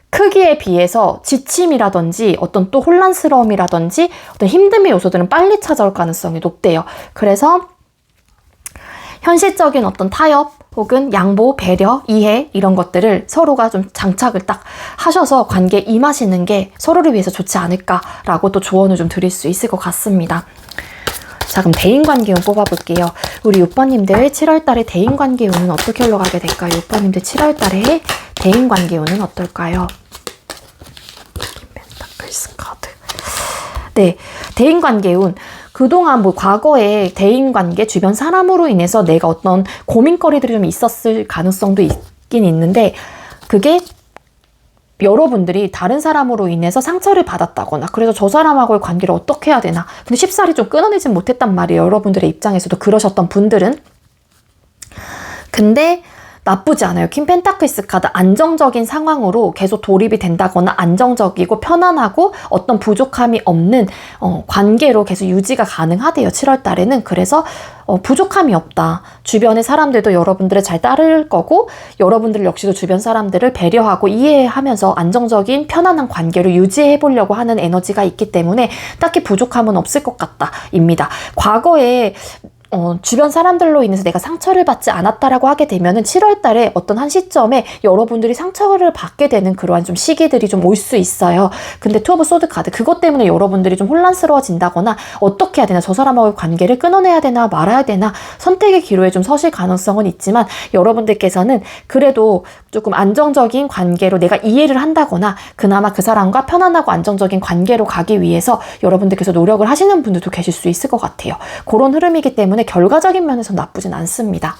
크기에 비해서 지침이라든지 어떤 또 혼란스러움이라든지 어떤 힘듦의 요소들은 빨리 찾아올 가능성이 높대요. 그래서 현실적인 어떤 타협 혹은 양보, 배려, 이해 이런 것들을 서로가 좀 장착을 딱 하셔서 관계에 임하시는 게 서로를 위해서 좋지 않을까라고 또 조언을 좀 드릴 수 있을 것 같습니다. 자, 그럼 대인관계운 뽑아볼게요. 우리 6번님들 7월달에 대인관계운은 어떻게 흘러가게 될까요? 6번님들 7월달에 대인관계운은 어떨까요? 펜타클스 카드. 네, 대인관계운. 그동안 과거에 대인관계, 주변 사람으로 인해서 내가 어떤 고민거리들이 좀 있었을 가능성도 있긴 있는데 그게 여러분들이 다른 사람으로 인해서 상처를 받았다거나 그래서 저 사람하고의 관계를 어떻게 해야 되나 근데 쉽사리 좀 끊어내진 못했단 말이에요. 여러분들의 입장에서도 그러셨던 분들은. 근데 나쁘지 않아요. 퀸 펜타클스 카드 안정적인 상황으로 계속 돌입이 된다거나 안정적이고 편안하고 어떤 부족함이 없는 관계로 계속 유지가 가능하대요. 7월 달에는. 그래서 부족함이 없다. 주변의 사람들도 여러분들을 잘 따를 거고 여러분들 역시도 주변 사람들을 배려하고 이해하면서 안정적인 편안한 관계를 유지해 보려고 하는 에너지가 있기 때문에 딱히 부족함은 없을 것 같다 입니다. 과거에 주변 사람들로 인해서 내가 상처를 받지 않았다라고 하게 되면은 7월 달에 어떤 한 시점에 여러분들이 상처를 받게 되는 그러한 좀 시기들이 좀 올 수 있어요. 근데 투 오브 소드 카드 그것 때문에 여러분들이 좀 혼란스러워진다거나 어떻게 해야 되나 저 사람하고의 관계를 끊어내야 되나 말아야 되나 선택의 기로에 좀 서실 가능성은 있지만 여러분들께서는 그래도 조금 안정적인 관계로 내가 이해를 한다거나 그나마 그 사람과 편안하고 안정적인 관계로 가기 위해서 여러분들께서 노력을 하시는 분들도 계실 수 있을 것 같아요. 그런 흐름이기 때문에 결과적인 면에서 나쁘진 않습니다.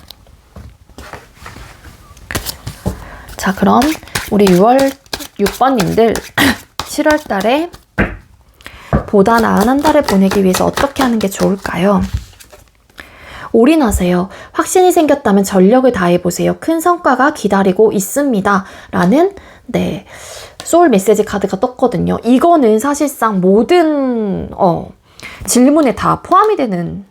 자, 그럼 우리 6번님들 7월 달에 보다 나은 한 달을 보내기 위해서 어떻게 하는 게 좋을까요? 올인하세요. 확신이 생겼다면 전력을 다해보세요. 큰 성과가 기다리고 있습니다. 라는 소울 메시지 카드가 떴거든요. 이거는 사실상 모든 질문에 다 포함이 되는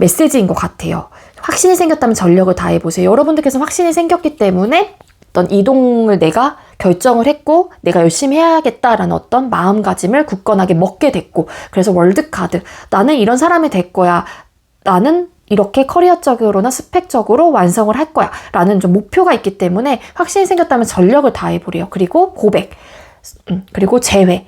메시지인 것 같아요. 확신이 생겼다면 전력을 다해보세요. 여러분들께서 확신이 생겼기 때문에 어떤 이동을 내가 결정을 했고 내가 열심히 해야겠다라는 어떤 마음가짐을 굳건하게 먹게 됐고 그래서 월드카드 나는 이런 사람이 될 거야. 나는 이렇게 커리어적으로나 스펙적으로 완성을 할 거야 라는 좀 목표가 있기 때문에 확신이 생겼다면 전력을 다해보래요. 그리고 고백, 그리고 재회,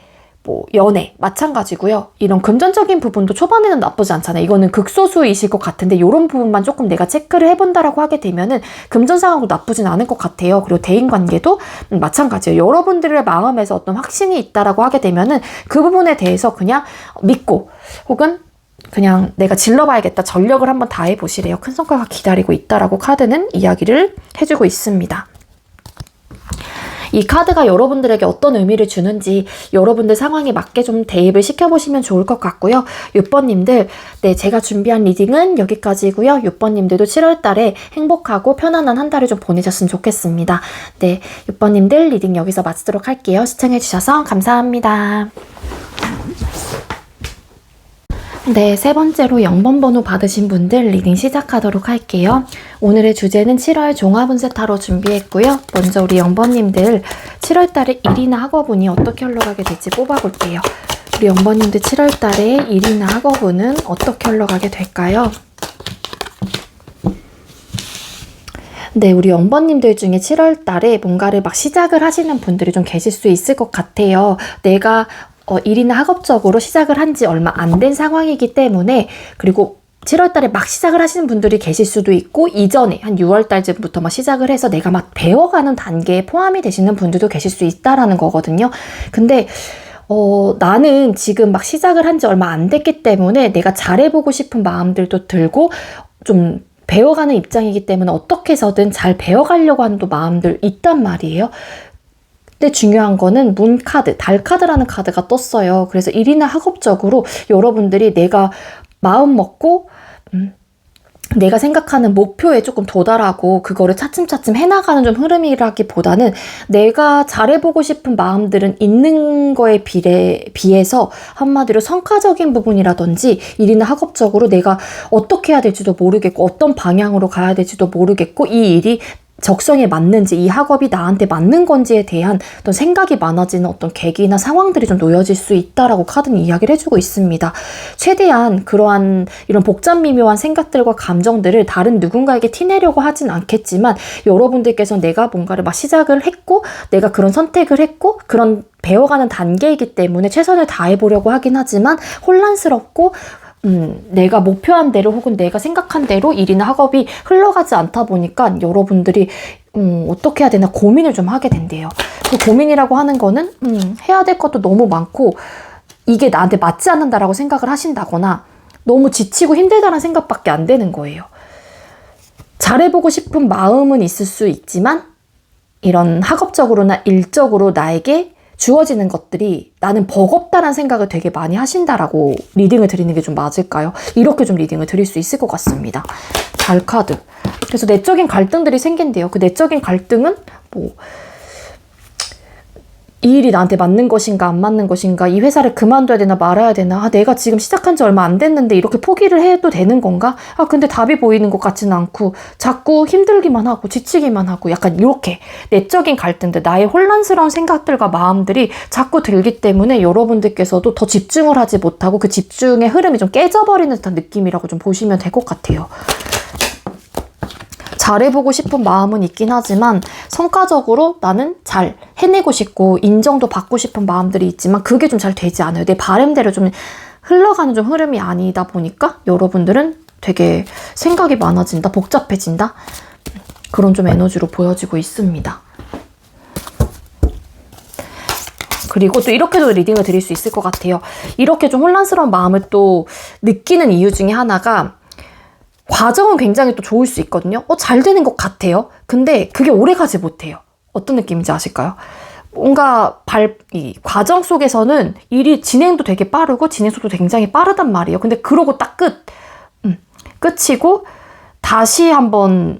연애 마찬가지고요. 이런 금전적인 부분도 초반에는 나쁘지 않잖아요. 이거는 극소수이실 것 같은데 이런 부분만 조금 내가 체크를 해본다라고 하게 되면은 금전 상황도 나쁘진 않을 것 같아요. 그리고 대인관계도 마찬가지예요. 여러분들의 마음에서 어떤 확신이 있다라고 하게 되면은 그 부분에 대해서 그냥 믿고 혹은 그냥 내가 질러봐야겠다. 전력을 한번 다해보시래요. 큰 성과가 기다리고 있다라고 카드는 이야기를 해주고 있습니다. 이 카드가 여러분들에게 어떤 의미를 주는지 여러분들 상황에 맞게 좀 대입을 시켜보시면 좋을 것 같고요. 6번님들, 제가 준비한 리딩은 여기까지고요. 6번님들도 7월 달에 행복하고 편안한 한 달을 좀 보내셨으면 좋겠습니다. 6번님들 리딩 여기서 마치도록 할게요. 시청해주셔서 감사합니다. 세 번째로 0번 번호 받으신 분들 리딩 시작하도록 할게요. 오늘의 주제는 7월 종합운세 타로 준비했고요. 먼저 우리 0번님들 7월 달에 일이나 학업운이 어떻게 흘러가게 될지 뽑아볼게요. 우리 0번님들 7월 달에 일이나 학업운은 어떻게 흘러가게 될까요? 우리 0번님들 중에 7월 달에 뭔가를 막 시작을 하시는 분들이 좀 계실 수 있을 것 같아요. 내가 일이나 학업적으로 시작을 한 지 얼마 안 된 상황이기 때문에 그리고 7월 달에 막 시작을 하시는 분들이 계실 수도 있고 이전에 한 6월 달쯤부터 막 시작을 해서 내가 막 배워가는 단계에 포함이 되시는 분들도 계실 수 있다라는 거거든요. 근데 나는 지금 막 시작을 한 지 얼마 안 됐기 때문에 내가 잘해보고 싶은 마음들도 들고 좀 배워가는 입장이기 때문에 어떻게 해서든 잘 배워가려고 하는 또 마음들 있단 말이에요. 근데 중요한 거는 문 카드, 달 카드라는 카드가 떴어요. 그래서 일이나 학업적으로 여러분들이 내가 마음 먹고 내가 생각하는 목표에 조금 도달하고 그거를 차츰차츰 해나가는 좀 흐름이라기보다는 내가 잘해보고 싶은 마음들은 있는 거에 비해서 한마디로 성과적인 부분이라든지 일이나 학업적으로 내가 어떻게 해야 될지도 모르겠고 어떤 방향으로 가야 될지도 모르겠고 이 일이 적성에 맞는지 이 학업이 나한테 맞는 건지에 대한 어떤 생각이 많아지는 어떤 계기나 상황들이 좀 놓여질 수 있다라고 카드는 이야기를 해주고 있습니다. 최대한 그러한 이런 복잡 미묘한 생각들과 감정들을 다른 누군가에게 티내려고 하진 않겠지만 여러분들께서 내가 뭔가를 막 시작을 했고 내가 그런 선택을 했고 그런 배워가는 단계이기 때문에 최선을 다해보려고 하긴 하지만 혼란스럽고 내가 목표한 대로 혹은 내가 생각한 대로 일이나 학업이 흘러가지 않다 보니까 여러분들이 어떻게 해야 되나 고민을 좀 하게 된대요. 그 고민이라고 하는 거는 해야 될 것도 너무 많고 이게 나한테 맞지 않는다라고 생각을 하신다거나 너무 지치고 힘들다는 생각밖에 안 되는 거예요. 잘해보고 싶은 마음은 있을 수 있지만 이런 학업적으로나 일적으로 나에게 주어지는 것들이 나는 버겁다는 생각을 되게 많이 하신다라고 리딩을 드리는 게 좀 맞을까요? 이렇게 좀 리딩을 드릴 수 있을 것 같습니다. 달 카드. 그래서 내적인 갈등들이 생긴대요. 그 내적인 갈등은 뭐 이 일이 나한테 맞는 것인가 안 맞는 것인가, 이 회사를 그만둬야 되나 말아야 되나, 내가 지금 시작한 지 얼마 안 됐는데 이렇게 포기를 해도 되는 건가? 근데 답이 보이는 것 같지는 않고 자꾸 힘들기만 하고 지치기만 하고 약간 이렇게 내적인 갈등들, 나의 혼란스러운 생각들과 마음들이 자꾸 들기 때문에 여러분들께서도 더 집중을 하지 못하고 그 집중의 흐름이 좀 깨져버리는 듯한 느낌이라고 좀 보시면 될 것 같아요. 잘해보고 싶은 마음은 있긴 하지만 성과적으로 나는 잘 해내고 싶고 인정도 받고 싶은 마음들이 있지만 그게 좀 잘 되지 않아요. 내 바람대로 좀 흘러가는 좀 흐름이 아니다 보니까 여러분들은 되게 생각이 많아진다, 복잡해진다, 그런 좀 에너지로 보여지고 있습니다. 그리고 또 이렇게도 리딩을 드릴 수 있을 것 같아요. 이렇게 좀 혼란스러운 마음을 또 느끼는 이유 중에 하나가, 과정은 굉장히 또 좋을 수 있거든요. 잘 되는 것 같아요. 근데 그게 오래 가지 못해요. 어떤 느낌인지 아실까요? 뭔가 이 과정 속에서는 일이 진행도 되게 빠르고 진행 속도 굉장히 빠르단 말이에요. 근데 그러고 딱 끝이고 다시 한번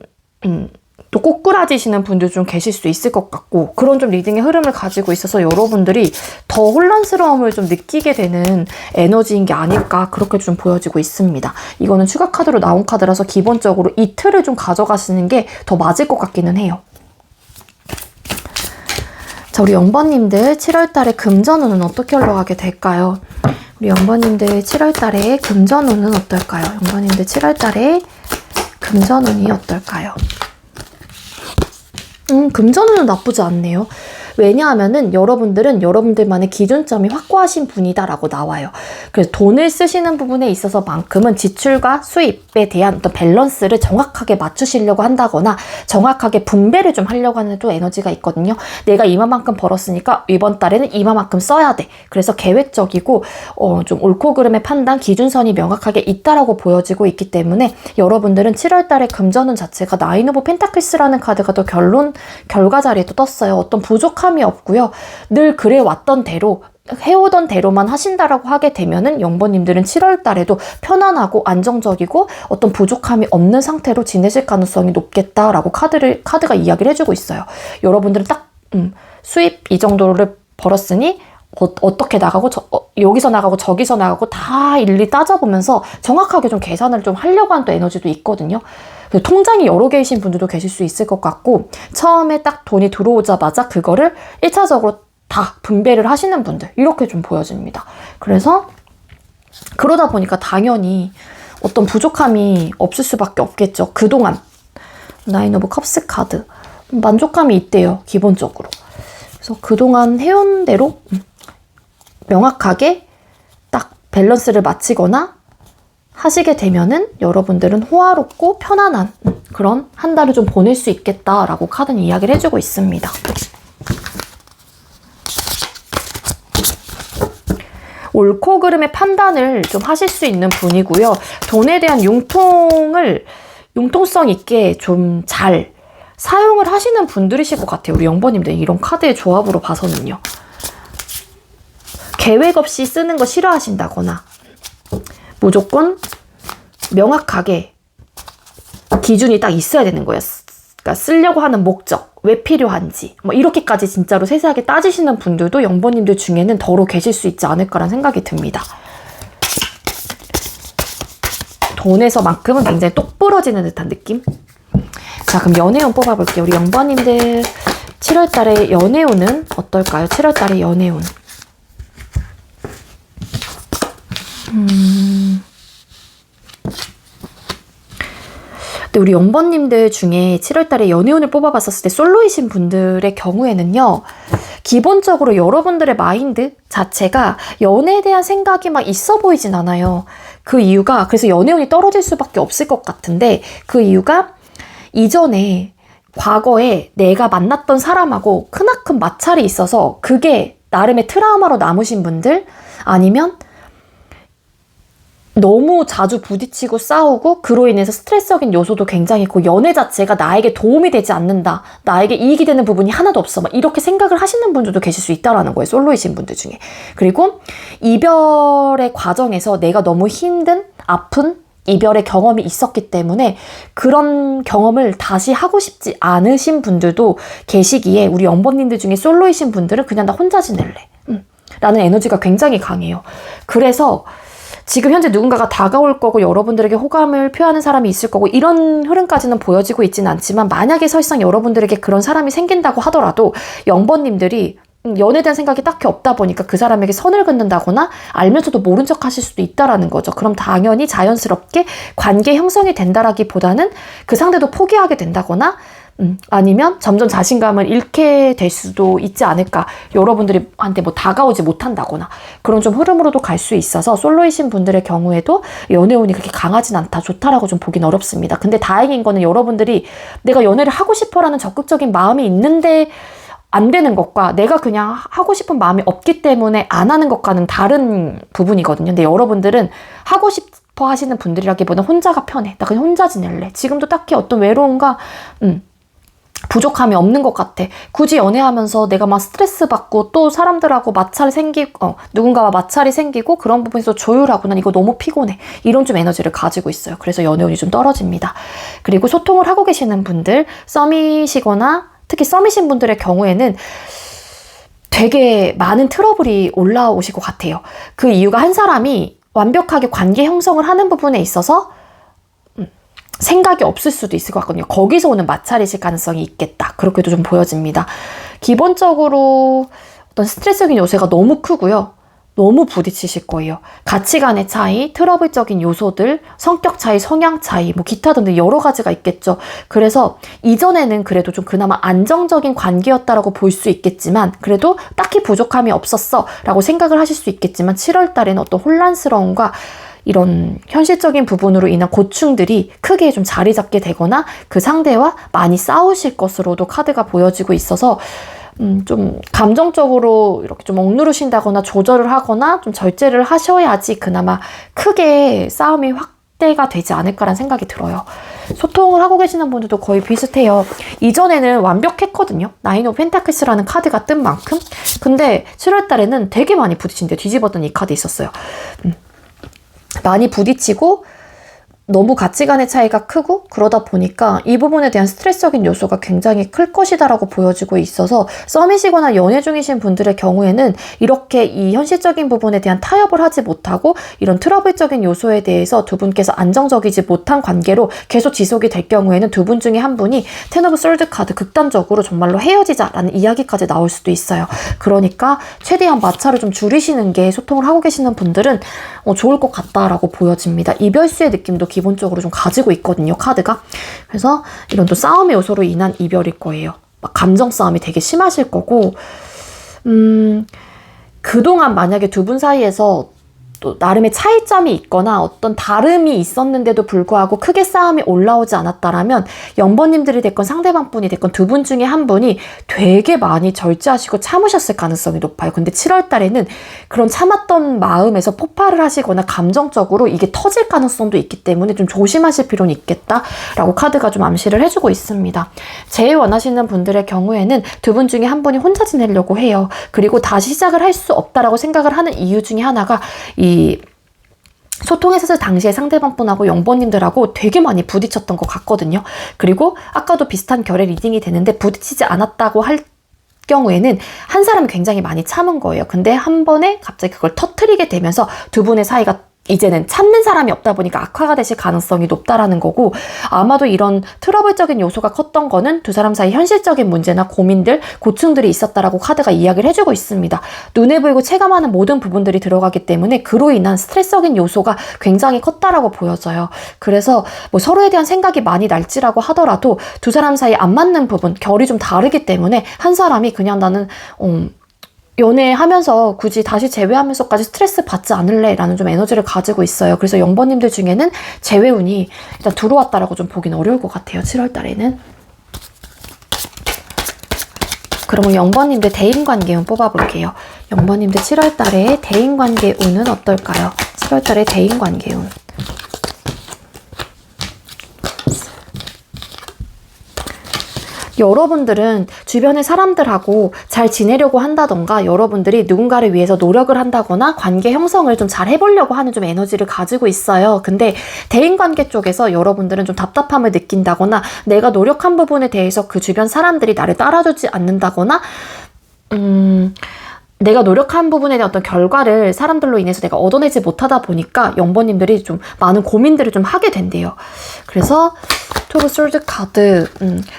또 꼬꾸라지시는 분들 좀 계실 수 있을 것 같고, 그런 좀 리딩의 흐름을 가지고 있어서 여러분들이 더 혼란스러움을 좀 느끼게 되는 에너지인 게 아닐까, 그렇게 좀 보여지고 있습니다. 이거는 추가 카드로 나온 카드라서 기본적으로 이틀을 좀 가져가시는 게 더 맞을 것 같기는 해요. 자, 우리 0번님들 7월달에 금전운은 어떻게 흘러가게 될까요? 우리 0번님들 7월달에 금전운은 어떨까요? 0번님들 7월달에 금전운이 어떨까요? 금전운은 나쁘지 않네요. 왜냐하면은 여러분들은 여러분들만의 기준점이 확고하신 분이다라고 나와요. 그래서 돈을 쓰시는 부분에 있어서만큼은 지출과 수입에 대한 어떤 밸런스를 정확하게 맞추시려고 한다거나 정확하게 분배를 좀 하려고 하는 또 에너지가 있거든요. 내가 이만큼 벌었으니까 이번 달에는 이만큼 써야 돼. 그래서 계획적이고 좀 옳고 그름의 판단, 기준선이 명확하게 있다라고 보여지고 있기 때문에 여러분들은 7월 달에 금전운 자체가 나인 오브 펜타클스라는 카드가 또 결과 자리에 또 떴어요. 어떤 부족함이 없고요. 늘 그래왔던 대로 해오던 대로만 하신다라고 하게 되면은 0번님들은 7월 달에도 편안하고 안정적이고 어떤 부족함이 없는 상태로 지내실 가능성이 높겠다라고 카드가 이야기를 해주고 있어요. 여러분들은 딱 수입 이 정도를 벌었으니 어떻게 나가고 여기서 나가고 저기서 나가고 다 일일이 따져보면서 정확하게 좀 계산을 좀 하려고 하는 또 에너지도 있거든요. 통장이 여러 개이신 분들도 계실 수 있을 것 같고, 처음에 딱 돈이 들어오자마자 그거를 1차적으로 다 분배를 하시는 분들, 이렇게 좀 보여집니다. 그래서 그러다 보니까 당연히 어떤 부족함이 없을 수밖에 없겠죠. 그동안 나인 오브 컵스 카드 만족감이 있대요, 기본적으로. 그래서 그동안 해온 대로 명확하게 딱 밸런스를 맞추거나 하시게 되면은 여러분들은 호화롭고 편안한 그런 한 달을 좀 보낼 수 있겠다라고 카드는 이야기를 해주고 있습니다. 옳고 그름의 판단을 좀 하실 수 있는 분이고요. 돈에 대한 융통성 있게 좀 잘 사용을 하시는 분들이실 것 같아요. 우리 0번님들 이런 카드의 조합으로 봐서는요. 계획 없이 쓰는 거 싫어하신다거나 무조건 명확하게 기준이 딱 있어야 되는 거예요. 그러니까 쓰려고 하는 목적, 왜 필요한지 뭐 이렇게까지 진짜로 세세하게 따지시는 분들도 0번님들 중에는 더러 계실 수 있지 않을까라는 생각이 듭니다. 돈에서만큼은 굉장히 똑부러지는 듯한 느낌? 자, 그럼 연애운 뽑아볼게요. 우리 0번님들 7월달에 연애운은 어떨까요? 7월달에 연애운. 근데 우리 0번님들 중에 7월달에 연애운을 뽑아봤었을 때 솔로이신 분들의 경우에는요, 기본적으로 여러분들의 마인드 자체가 연애에 대한 생각이 막 있어 보이진 않아요. 그 이유가, 그래서 연애운이 떨어질 수밖에 없을 것 같은데, 그 이유가 이전에 과거에 내가 만났던 사람하고 크나큰 마찰이 있어서 그게 나름의 트라우마로 남으신 분들, 아니면 너무 자주 부딪히고 싸우고 그로 인해서 스트레스적인 요소도 굉장히 있고 연애 자체가 나에게 도움이 되지 않는다. 나에게 이익이 되는 부분이 하나도 없어. 막 이렇게 생각을 하시는 분들도 계실 수 있다라는 거예요. 솔로이신 분들 중에. 그리고 이별의 과정에서 내가 너무 힘든, 아픈 이별의 경험이 있었기 때문에 그런 경험을 다시 하고 싶지 않으신 분들도 계시기에 우리 연번님들 중에 솔로이신 분들은 그냥 나 혼자 지낼래. 라는 에너지가 굉장히 강해요. 그래서 지금 현재 누군가가 다가올 거고 여러분들에게 호감을 표하는 사람이 있을 거고 이런 흐름까지는 보여지고 있지는 않지만 만약에 설상 여러분들에게 그런 사람이 생긴다고 하더라도 0번님들이 연애에 대한 생각이 딱히 없다 보니까 그 사람에게 선을 긋는다거나 알면서도 모른 척 하실 수도 있다라는 거죠. 그럼 당연히 자연스럽게 관계 형성이 된다라기보다는 그 상대도 포기하게 된다거나 아니면 점점 자신감을 잃게 될 수도 있지 않을까. 여러분들이 한테 뭐 다가오지 못한다거나 그런 좀 흐름으로도 갈 수 있어서 솔로이신 분들의 경우에도 연애운이 그렇게 강하진 않다, 좋다라고 좀 보긴 어렵습니다. 근데 다행인 거는 여러분들이 내가 연애를 하고 싶어라는 적극적인 마음이 있는데 안 되는 것과 내가 그냥 하고 싶은 마음이 없기 때문에 안 하는 것과는 다른 부분이거든요. 근데 여러분들은 하고 싶어 하시는 분들이라기보다는 혼자가 편해. 나 그냥 혼자 지낼래. 지금도 딱히 어떤 외로움과 부족함이 없는 것 같아. 굳이 연애하면서 내가 막 스트레스 받고 또 사람들하고 마찰이 생기고 누군가와 마찰이 생기고 그런 부분에서 조율하고 난 이거 너무 피곤해. 이런 좀 에너지를 가지고 있어요. 그래서 연애운이 좀 떨어집니다. 그리고 소통을 하고 계시는 분들, 썸이시거나 특히 썸이신 분들의 경우에는 되게 많은 트러블이 올라오실 것 같아요. 그 이유가 한 사람이 완벽하게 관계 형성을 하는 부분에 있어서 생각이 없을 수도 있을 것 같거든요. 거기서 오는 마찰이실 가능성이 있겠다. 그렇게도 좀 보여집니다. 기본적으로 어떤 스트레스적인 요소가 너무 크고요. 너무 부딪히실 거예요. 가치관의 차이, 트러블적인 요소들, 성격 차이, 성향 차이, 뭐 기타 등등 여러 가지가 있겠죠. 그래서 이전에는 그래도 좀 그나마 안정적인 관계였다라고 볼 수 있겠지만 그래도 딱히 부족함이 없었어 라고 생각을 하실 수 있겠지만 7월 달에는 어떤 혼란스러움과 이런 현실적인 부분으로 인한 고충들이 크게 좀 자리 잡게 되거나 그 상대와 많이 싸우실 것으로도 카드가 보여지고 있어서 좀 감정적으로 이렇게 좀 억누르신다거나 조절을 하거나 좀 절제를 하셔야지 그나마 크게 싸움이 확대가 되지 않을까라는 생각이 들어요. 소통을 하고 계시는 분들도 거의 비슷해요. 이전에는 완벽했거든요. 나인 오브 펜타클스라는 카드가 뜬 만큼. 근데 7월 달에는 되게 많이 부딪힌대요. 뒤집었던 이 카드 있었어요. 많이 부딪히고 너무 가치관의 차이가 크고 그러다 보니까 이 부분에 대한 스트레스적인 요소가 굉장히 클 것이다라고 보여지고 있어서 썸이시거나 연애 중이신 분들의 경우에는 이렇게 이 현실적인 부분에 대한 타협을 하지 못하고 이런 트러블적인 요소에 대해서 두 분께서 안정적이지 못한 관계로 계속 지속이 될 경우에는 두 분 중에 한 분이 텐 오브 솔드 카드 극단적으로 정말로 헤어지자라는 이야기까지 나올 수도 있어요. 그러니까 최대한 마찰을 좀 줄이시는 게 소통을 하고 계시는 분들은 좋을 것 같다라고 보여집니다. 이별수의 느낌도 기본적으로 좀 가지고 있거든요, 카드가. 그래서 이런 또 싸움의 요소로 인한 이별일 거예요. 막 감정 싸움이 되게 심하실 거고, 그동안 만약에 두 분 사이에서 또 나름의 차이점이 있거나 어떤 다름이 있었는데도 불구하고 크게 싸움이 올라오지 않았다라면 0번님들이 됐건 상대방 분이 됐건 두 분 중에 한 분이 되게 많이 절제하시고 참으셨을 가능성이 높아요. 근데 7월 달에는 그런 참았던 마음에서 폭발을 하시거나 감정적으로 이게 터질 가능성도 있기 때문에 좀 조심하실 필요는 있겠다라고 카드가 좀 암시를 해주고 있습니다. 제일 원하시는 분들의 경우에는 두 분 중에 한 분이 혼자 지내려고 해요. 그리고 다시 시작을 할 수 없다라고 생각을 하는 이유 중에 하나가 이 소통했었을 당시에 상대방 분하고 0번님들하고 되게 많이 부딪혔던 것 같거든요. 그리고 아까도 비슷한 결의 리딩이 되는데 부딪히지 않았다고 할 경우에는 한 사람이 굉장히 많이 참은 거예요. 근데 한 번에 갑자기 그걸 터트리게 되면서 두 분의 사이가 이제는 참는 사람이 없다 보니까 악화가 되실 가능성이 높다라는 거고, 아마도 이런 트러블적인 요소가 컸던 거는 두 사람 사이 현실적인 문제나 고민들, 고충들이 있었다라고 카드가 이야기를 해주고 있습니다. 눈에 보이고 체감하는 모든 부분들이 들어가기 때문에 그로 인한 스트레스적인 요소가 굉장히 컸다라고 보여져요. 그래서 뭐 서로에 대한 생각이 많이 날지라고 하더라도 두 사람 사이 안 맞는 부분, 결이 좀 다르기 때문에 한 사람이 그냥 나는 연애하면서 굳이 다시 재회하면서까지 스트레스 받지 않을래 라는 좀 에너지를 가지고 있어요. 그래서 0번님들 중에는 재회운이 일단 들어왔다라고 좀 보긴 어려울 것 같아요. 7월 달에는. 그러면 0번님들 대인관계운 뽑아볼게요. 0번님들 7월달에 대인관계운은 어떨까요? 7월달에 대인관계운. 여러분들은 주변의 사람들하고 잘 지내려고 한다던가 여러분들이 누군가를 위해서 노력을 한다거나 관계 형성을 좀 잘 해보려고 하는 좀 에너지를 가지고 있어요. 근데 대인관계 쪽에서 여러분들은 좀 답답함을 느낀다거나 내가 노력한 부분에 대해서 그 주변 사람들이 나를 따라주지 않는다거나 내가 노력한 부분에 대한 어떤 결과를 사람들로 인해서 내가 얻어내지 못하다 보니까 0번님들이 좀 많은 고민들을 좀 하게 된대요. 그래서 투브 솔드 카드,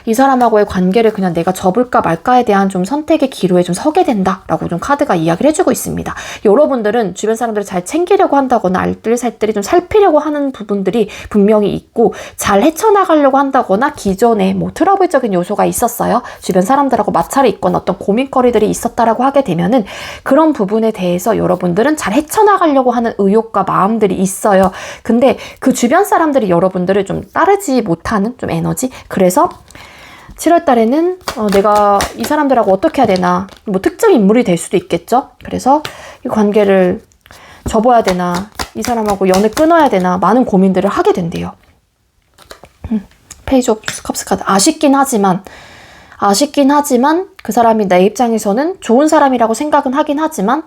이 사람하고의 관계를 그냥 내가 접을까 말까에 대한 좀 선택의 기로에 좀 서게 된다라고 좀 카드가 이야기를 해주고 있습니다. 여러분들은 주변 사람들을 잘 챙기려고 한다거나 알뜰살뜰히 좀 살피려고 하는 부분들이 분명히 있고 잘 헤쳐나가려고 한다거나 기존에 뭐 트러블적인 요소가 있었어요. 주변 사람들하고 마찰이 있거나 어떤 고민거리들이 있었다라고 하게 되면은 그런 부분에 대해서 여러분들은 잘 헤쳐나가려고 하는 의욕과 마음들이 있어요. 근데 그 주변 사람들이 여러분들을 좀 따르지 못하는 좀 에너지? 그래서 7월 달에는 내가 이 사람들하고 어떻게 해야 되나, 뭐 특정 인물이 될 수도 있겠죠? 그래서 이 관계를 접어야 되나, 이 사람하고 연을 끊어야 되나 많은 고민들을 하게 된대요. 페이지 오브 컵스 카드. 아쉽긴 하지만 그 사람이 내 입장에서는 좋은 사람이라고 생각은 하긴 하지만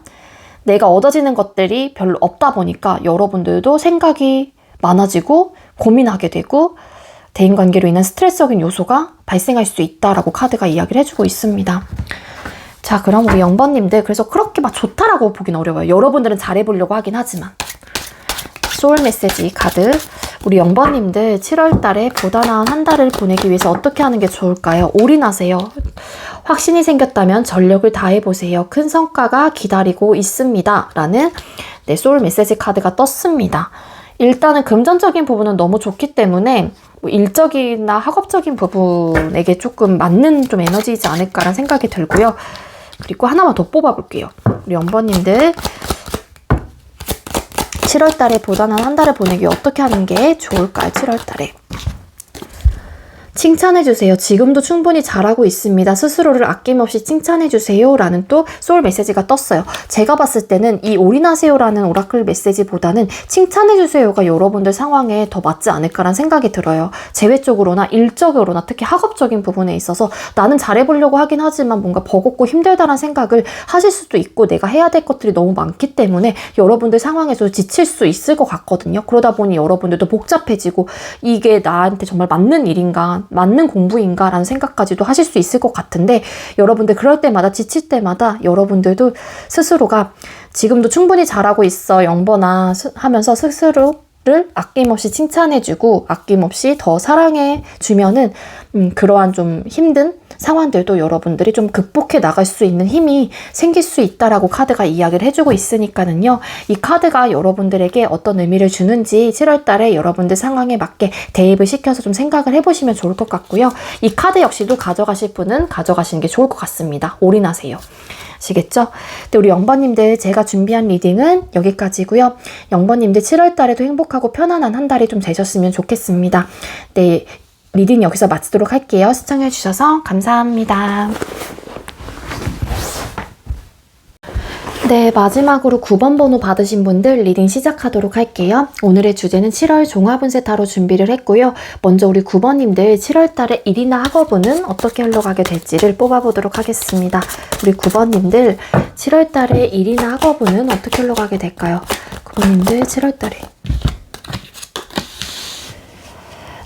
내가 얻어지는 것들이 별로 없다 보니까 여러분들도 생각이 많아지고 고민하게 되고 대인관계로 인한 스트레스적인 요소가 발생할 수 있다라고 카드가 이야기를 해주고 있습니다. 자, 그럼 우리 0번님들 그래서 그렇게 막 좋다라고 보긴 어려워요. 여러분들은 잘해보려고 하긴 하지만 소울 메시지 카드. 우리 0번님들 7월 달에 보다 나은 한 달을 보내기 위해서 어떻게 하는 게 좋을까요? 올인하세요. 확신이 생겼다면 전력을 다해보세요. 큰 성과가 기다리고 있습니다. 라는 소울 메시지 카드가 떴습니다. 일단은 금전적인 부분은 너무 좋기 때문에 뭐 일적이나 학업적인 부분에게 조금 맞는 좀 에너지이지 않을까라는 생각이 들고요. 그리고 하나만 더 뽑아볼게요. 우리 0번님들 7월 달에 보다 나은 한 달을 보내기 어떻게 하는 게 좋을까요? 7월 달에. 칭찬해주세요. 지금도 충분히 잘하고 있습니다. 스스로를 아낌없이 칭찬해주세요. 라는 또 소울 메시지가 떴어요. 제가 봤을 때는 이 올인하세요라는 오라클 메시지보다는 칭찬해주세요가 여러분들 상황에 더 맞지 않을까라는 생각이 들어요. 재회적으로나 일적으로나 특히 학업적인 부분에 있어서 나는 잘해보려고 하긴 하지만 뭔가 버겁고 힘들다는 생각을 하실 수도 있고 내가 해야 될 것들이 너무 많기 때문에 여러분들 상황에서 지칠 수 있을 것 같거든요. 그러다 보니 여러분들도 복잡해지고 이게 나한테 정말 맞는 일인가 맞는 공부인가 라는 생각까지도 하실 수 있을 것 같은데 여러분들 그럴 때마다 지칠 때마다 여러분들도 스스로가 지금도 충분히 잘하고 있어 0번아 하면서 스스로를 아낌없이 칭찬해주고 아낌없이 더 사랑해주면은 그러한 좀 힘든 상황들도 여러분들이 좀 극복해 나갈 수 있는 힘이 생길 수 있다라고 카드가 이야기를 해주고 있으니까는요. 이 카드가 여러분들에게 어떤 의미를 주는지 7월 달에 여러분들 상황에 맞게 대입을 시켜서 좀 생각을 해보시면 좋을 것 같고요. 이 카드 역시도 가져가실 분은 가져가시는 게 좋을 것 같습니다. 올인하세요. 아시겠죠? 근데 우리 0번님들 제가 준비한 리딩은 여기까지고요. 0번님들 7월 달에도 행복하고 편안한 한 달이 좀 되셨으면 좋겠습니다. 네. 리딩 여기서 마치도록 할게요. 시청해주셔서 감사합니다. 네, 마지막으로 9번 번호 받으신 분들 리딩 시작하도록 할게요. 오늘의 주제는 7월 종합운세 타로 준비를 했고요. 먼저 우리 9번님들 7월 달에 일이나 학업운은 어떻게 흘러가게 될지를 뽑아보도록 하겠습니다. 우리 9번님들 7월 달에 일이나 학업운은 어떻게 흘러가게 될까요? 9번님들 7월 달에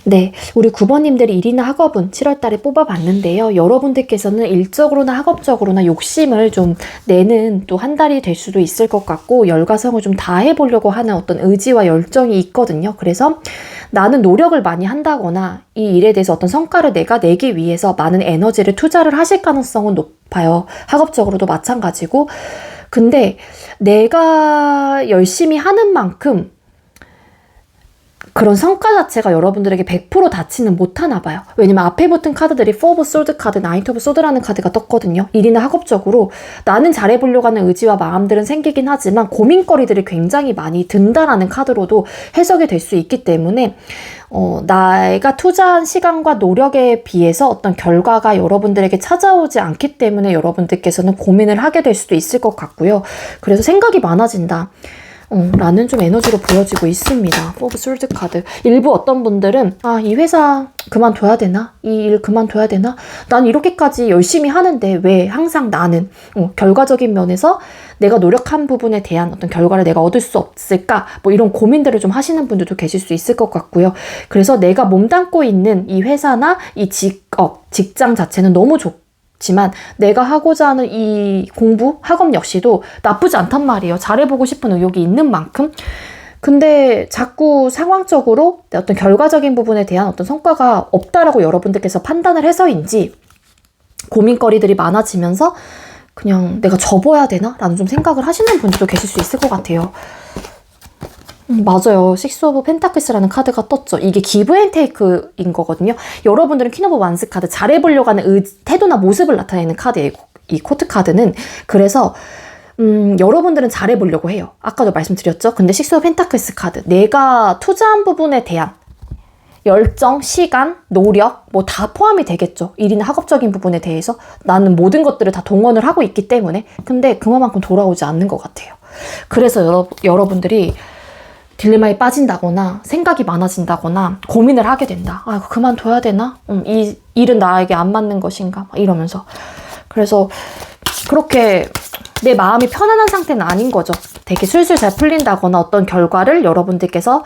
네, 우리 9번님들이 일이나 학업은 7월 달에 뽑아봤는데요. 여러분들께서는 일적으로나 학업적으로나 욕심을 좀 내는 또 한 달이 될 수도 있을 것 같고 열과성을 좀 다해보려고 하는 어떤 의지와 열정이 있거든요. 그래서 나는 노력을 많이 한다거나 이 일에 대해서 어떤 성과를 내가 내기 위해서 많은 에너지를 투자를 하실 가능성은 높아요. 학업적으로도 마찬가지고. 근데 내가 열심히 하는 만큼 그런 성과 자체가 여러분들에게 100% 닿지는 못하나 봐요. 왜냐면 앞에 붙은 카드들이 4 오브 솔드 카드, 9 오브 소드라는 카드가 떴거든요. 일이나 학업적으로 나는 잘해보려고 하는 의지와 마음들은 생기긴 하지만 고민거리들이 굉장히 많이 든다라는 카드로도 해석이 될 수 있기 때문에 내가 투자한 시간과 노력에 비해서 어떤 결과가 여러분들에게 찾아오지 않기 때문에 여러분들께서는 고민을 하게 될 수도 있을 것 같고요. 그래서 생각이 많아진다. 라는 좀 에너지로 보여지고 있습니다. 포브 솔드 카드. 일부 어떤 분들은 이 회사 그만둬야 되나? 이 일 그만둬야 되나? 난 이렇게까지 열심히 하는데 왜 항상 나는 결과적인 면에서 내가 노력한 부분에 대한 어떤 결과를 내가 얻을 수 없을까? 뭐 이런 고민들을 좀 하시는 분들도 계실 수 있을 것 같고요. 그래서 내가 몸담고 있는 이 회사나 이 직장 자체는 너무 지만 내가 하고자 하는 이 공부, 학업 역시도 나쁘지 않단 말이에요. 잘해보고 싶은 의욕이 있는 만큼. 근데 자꾸 상황적으로 어떤 결과적인 부분에 대한 어떤 성과가 없다라고 여러분들께서 판단을 해서인지 고민거리들이 많아지면서 그냥 내가 접어야 되나? 라는 좀 생각을 하시는 분들도 계실 수 있을 것 같아요. 맞아요. 식스 오브 펜타클스라는 카드가 떴죠. 이게 기브 앤 테이크인 거거든요. 여러분들은 퀸 오브 완스 카드, 잘해보려고 하는 태도나 모습을 나타내는 카드예요. 이 코트 카드는. 그래서 여러분들은 잘해보려고 해요. 아까도 말씀드렸죠. 근데 식스 오브 펜타클스 카드, 내가 투자한 부분에 대한 열정, 시간, 노력 뭐 다 포함이 되겠죠. 일이나 학업적인 부분에 대해서 나는 모든 것들을 다 동원을 하고 있기 때문에. 근데 그만큼 돌아오지 않는 것 같아요. 그래서 여러분들이 딜레마에 빠진다거나 생각이 많아진다거나 고민을 하게 된다. 이거 그만둬야 되나? 이 일은 나에게 안 맞는 것인가? 이러면서. 그래서 그렇게 내 마음이 편안한 상태는 아닌 거죠. 되게 술술 잘 풀린다거나 어떤 결과를 여러분들께서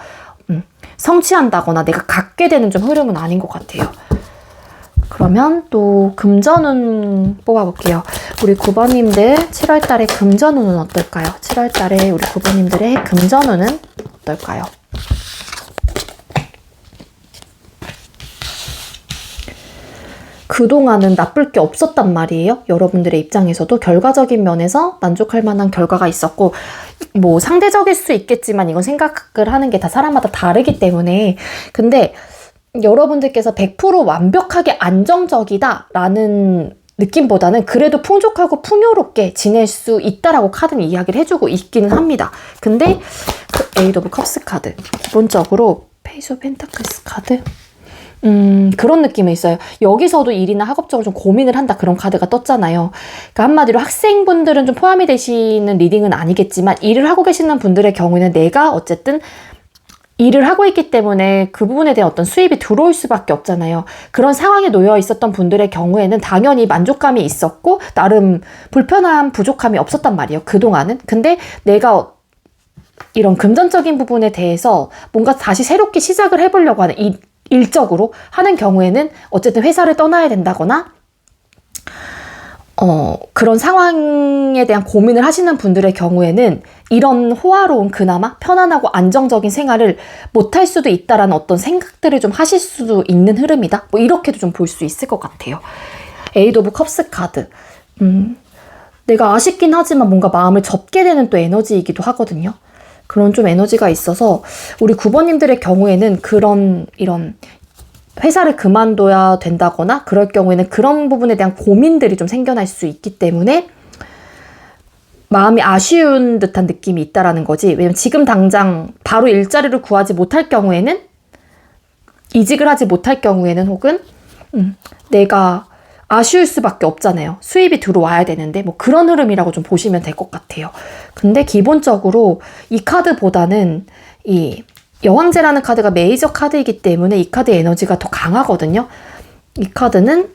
성취한다거나 내가 갖게 되는 좀 흐름은 아닌 것 같아요. 그러면 또 금전운 뽑아볼게요. 우리 9번님들 7월달에 금전운은 어떨까요? 7월달에 우리 9번님들의 금전운은 어떨까요? 그동안은 나쁠 게 없었단 말이에요. 여러분들의 입장에서도 결과적인 면에서 만족할 만한 결과가 있었고, 뭐 상대적일 수 있겠지만 이건 생각을 하는 게 다 사람마다 다르기 때문에. 근데 여러분들께서 100% 완벽하게 안정적이다라는 느낌보다는 그래도 풍족하고 풍요롭게 지낼 수 있다라고 카드는 이야기를 해주고 있기는 합니다. 근데 그 에이드 오브 컵스 카드, 기본적으로 페이스 오브 펜타클스 카드, 그런 느낌이 있어요. 여기서도 일이나 학업적으로 좀 고민을 한다, 그런 카드가 떴잖아요. 그러니까 한마디로 학생분들은 좀 포함이 되시는 리딩은 아니겠지만 일을 하고 계시는 분들의 경우에는 내가 어쨌든 일을 하고 있기 때문에 그 부분에 대한 어떤 수입이 들어올 수밖에 없잖아요. 그런 상황에 놓여 있었던 분들의 경우에는 당연히 만족감이 있었고 나름 불편함, 부족함이 없었단 말이에요. 그동안은. 근데 내가 이런 금전적인 부분에 대해서 뭔가 다시 새롭게 시작을 해보려고 하는 일적으로 하는 경우에는 어쨌든 회사를 떠나야 된다거나 그런 상황에 대한 고민을 하시는 분들의 경우에는 이런 호화로운, 그나마 편안하고 안정적인 생활을 못할 수도 있다라는 어떤 생각들을 좀 하실 수도 있는 흐름이다. 뭐 이렇게도 좀 볼 수 있을 것 같아요. 에이드 오브 컵스 카드. 내가 아쉽긴 하지만 뭔가 마음을 접게 되는 또 에너지이기도 하거든요. 그런 좀 에너지가 있어서 우리 9번님들의 경우에는 이런 회사를 그만둬야 된다거나 그럴 경우에는 그런 부분에 대한 고민들이 좀 생겨날 수 있기 때문에 마음이 아쉬운 듯한 느낌이 있다라는 거지. 왜냐면 지금 당장 바로 일자리를 구하지 못할 경우에는, 이직을 하지 못할 경우에는, 혹은 내가 아쉬울 수밖에 없잖아요. 수입이 들어와야 되는데 뭐 그런 흐름이라고 좀 보시면 될 것 같아요. 근데 기본적으로 이 카드보다는 이 여왕제라는 카드가 메이저 카드이기 때문에 이 카드의 에너지가 더 강하거든요. 이 카드는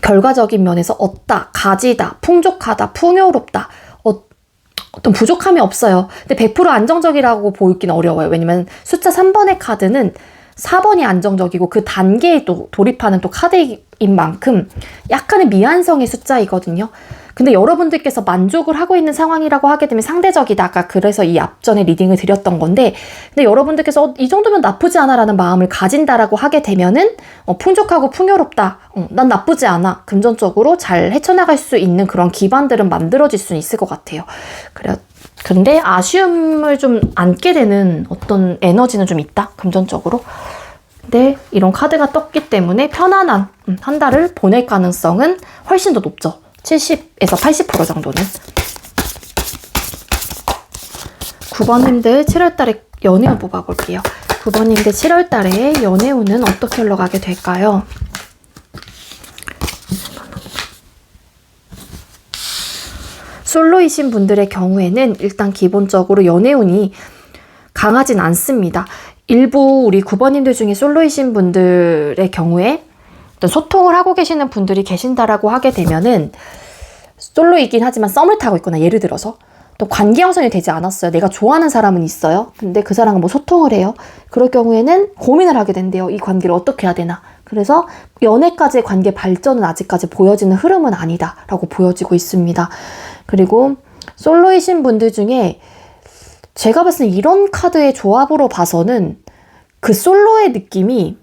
결과적인 면에서 얻다, 가지다, 풍족하다, 풍요롭다, 어떤 부족함이 없어요. 근데 100% 안정적이라고 보이긴 어려워요. 왜냐면 숫자 3번의 카드는 4번이 안정적이고 그 단계에 또 돌입하는 또 카드인 만큼 약간의 미완성의 숫자이거든요. 근데 여러분들께서 만족을 하고 있는 상황이라고 하게 되면 상대적이다가, 그래서 이 앞전에 리딩을 드렸던 건데, 근데 여러분들께서 이 정도면 나쁘지 않아 라는 마음을 가진다라고 하게 되면은 풍족하고 풍요롭다, 난 나쁘지 않아, 금전적으로 잘 헤쳐나갈 수 있는 그런 기반들은 만들어질 수 있을 것 같아요. 근데 아쉬움을 좀 안게 되는 어떤 에너지는 좀 있다, 금전적으로. 근데 이런 카드가 떴기 때문에 편안한 한 달을 보낼 가능성은 훨씬 더 높죠. 70에서 80% 정도는. 9번님들 7월달에 연애운 뽑아볼게요. 9번님들 7월달에 연애운은 어떻게 흘러가게 될까요? 솔로이신 분들의 경우에는 일단 기본적으로 연애운이 강하진 않습니다. 일부 우리 9번님들 중에 솔로이신 분들의 경우에 어떤 소통을 하고 계시는 분들이 계신다라고 하게 되면은 솔로이긴 하지만 썸을 타고 있거나, 예를 들어서 또 관계 형성이 되지 않았어요. 내가 좋아하는 사람은 있어요. 근데 그 사람과 뭐 소통을 해요. 그럴 경우에는 고민을 하게 된대요. 이 관계를 어떻게 해야 되나. 그래서 연애까지의 관계 발전은 아직까지 보여지는 흐름은 아니다 라고 보여지고 있습니다. 그리고 솔로이신 분들 중에 제가 봤을 때 이런 카드의 조합으로 봐서는 그 솔로의 느낌이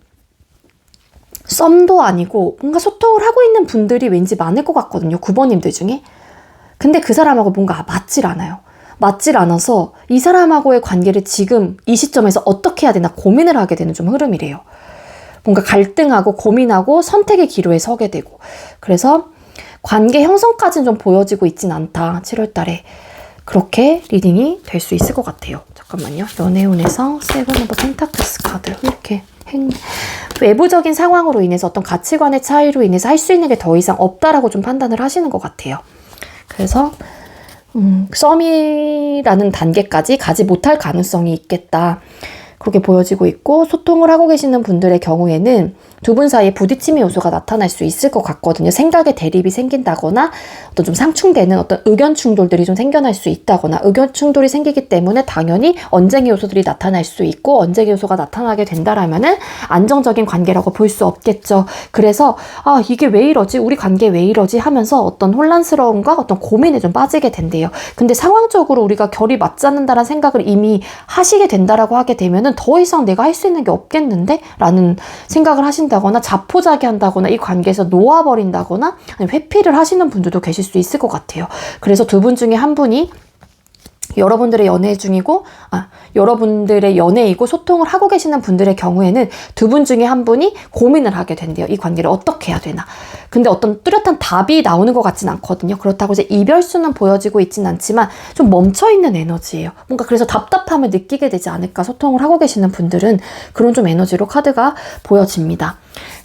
썸도 아니고 뭔가 소통을 하고 있는 분들이 왠지 많을 것 같거든요. 9번님들 중에. 근데 그 사람하고 뭔가 맞질 않아요. 맞질 않아서 이 사람하고의 관계를 지금 이 시점에서 어떻게 해야 되나 고민을 하게 되는 좀 흐름이래요. 뭔가 갈등하고 고민하고 선택의 기로에 서게 되고. 그래서 관계 형성까지는 좀 보여지고 있진 않다. 7월달에. 그렇게 리딩이 될 수 있을 것 같아요. 잠깐만요. 연애운에서 세븐 오브 펜타클스 카드. 이렇게 외부적인 상황으로 인해서 어떤 가치관의 차이로 인해서 할 수 있는 게 더 이상 없다라고 좀 판단을 하시는 것 같아요. 그래서 썸이라는 단계까지 가지 못할 가능성이 있겠다. 그렇게 보여지고 있고, 소통을 하고 계시는 분들의 경우에는 두 분 사이에 부딪힘의 요소가 나타날 수 있을 것 같거든요. 생각의 대립이 생긴다거나 어떤 좀 상충되는 어떤 의견 충돌들이 좀 생겨날 수 있다거나, 의견 충돌이 생기기 때문에 당연히 언쟁의 요소들이 나타날 수 있고, 언쟁의 요소가 나타나게 된다라면은 안정적인 관계라고 볼 수 없겠죠. 그래서 이게 왜 이러지? 우리 관계 왜 이러지? 하면서 어떤 혼란스러움과 어떤 고민에 좀 빠지게 된대요. 근데 상황적으로 우리가 결이 맞지 않는다는 생각을 이미 하시게 된다라고 하게 되면은 더 이상 내가 할 수 있는 게 없겠는데? 라는 생각을 하신다거나, 자포자기한다거나, 이 관계에서 놓아버린다거나, 아니면 회피를 하시는 분들도 계실 수 있을 것 같아요. 그래서 두 분 중에 한 분이 여러분들의 연애 중이고, 여러분들의 연애이고 소통을 하고 계시는 분들의 경우에는 두 분 중에 한 분이 고민을 하게 된대요. 이 관계를 어떻게 해야 되나. 근데 어떤 뚜렷한 답이 나오는 것 같진 않거든요. 그렇다고 이제 이별수는 보여지고 있진 않지만 좀 멈춰있는 에너지예요. 뭔가 그래서 답답함을 느끼게 되지 않을까. 소통을 하고 계시는 분들은 그런 좀 에너지로 카드가 보여집니다.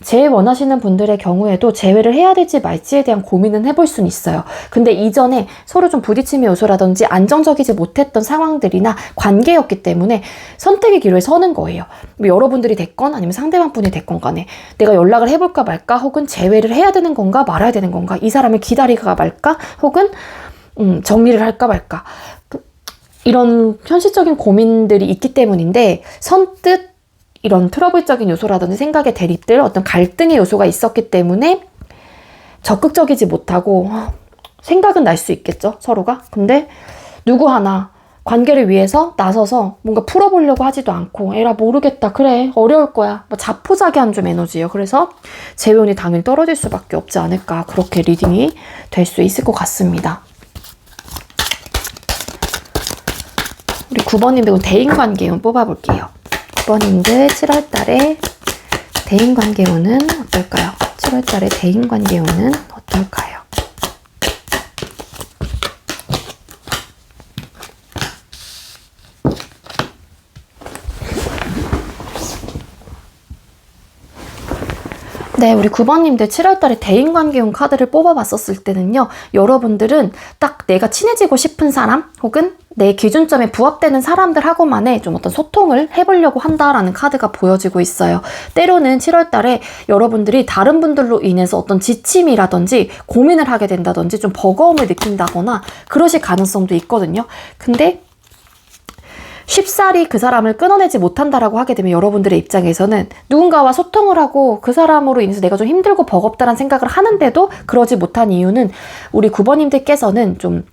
재회 원하시는 분들의 경우에도 재회를 해야 될지 말지에 대한 고민은 해볼 수는 있어요. 근데 이전에 서로 좀 부딪힘의 요소라든지 안정적이지 못했던 상황들이나 관계였기 때문에 선택의 기로에 서는 거예요. 뭐 여러분들이 됐건 아니면 상대방 분이 됐건 간에 내가 연락을 해볼까 말까, 혹은 재회를 해야 되는 건가 말아야 되는 건가, 이 사람을 기다리가 말까, 혹은 정리를 할까 말까, 이런 현실적인 고민들이 있기 때문인데, 선뜻 이런 트러블적인 요소라든지 생각의 대립들, 어떤 갈등의 요소가 있었기 때문에 적극적이지 못하고 생각은 날 수 있겠죠, 서로가. 근데 누구 하나 관계를 위해서 나서서 뭔가 풀어보려고 하지도 않고, 에라 모르겠다, 그래 어려울 거야, 뭐 자포자기한 좀 에너지예요. 그래서 재회운이 당연히 떨어질 수밖에 없지 않을까, 그렇게 리딩이 될 수 있을 것 같습니다. 우리 9번님들 대인관계운 뽑아볼게요. 9번님들 7월달에 대인관계운은 어떨까요? 7월달에 대인관계운은 어떨까요? 네, 우리 9번님들 7월달에 대인관계운 카드를 뽑아봤었을 때는요, 여러분들은 딱 내가 친해지고 싶은 사람, 혹은 내 기준점에 부합되는 사람들하고만의 좀 어떤 소통을 해보려고 한다라는 카드가 보여지고 있어요. 때로는 7월달에 여러분들이 다른 분들로 인해서 어떤 지침이라든지 고민을 하게 된다든지 좀 버거움을 느낀다거나 그러실 가능성도 있거든요. 근데 쉽사리 그 사람을 끊어내지 못한다라고 하게 되면 여러분들의 입장에서는 누군가와 소통을 하고 그 사람으로 인해서 내가 좀 힘들고 버겁다라는 생각을 하는데도 그러지 못한 이유는 우리 9번님들께서는 좀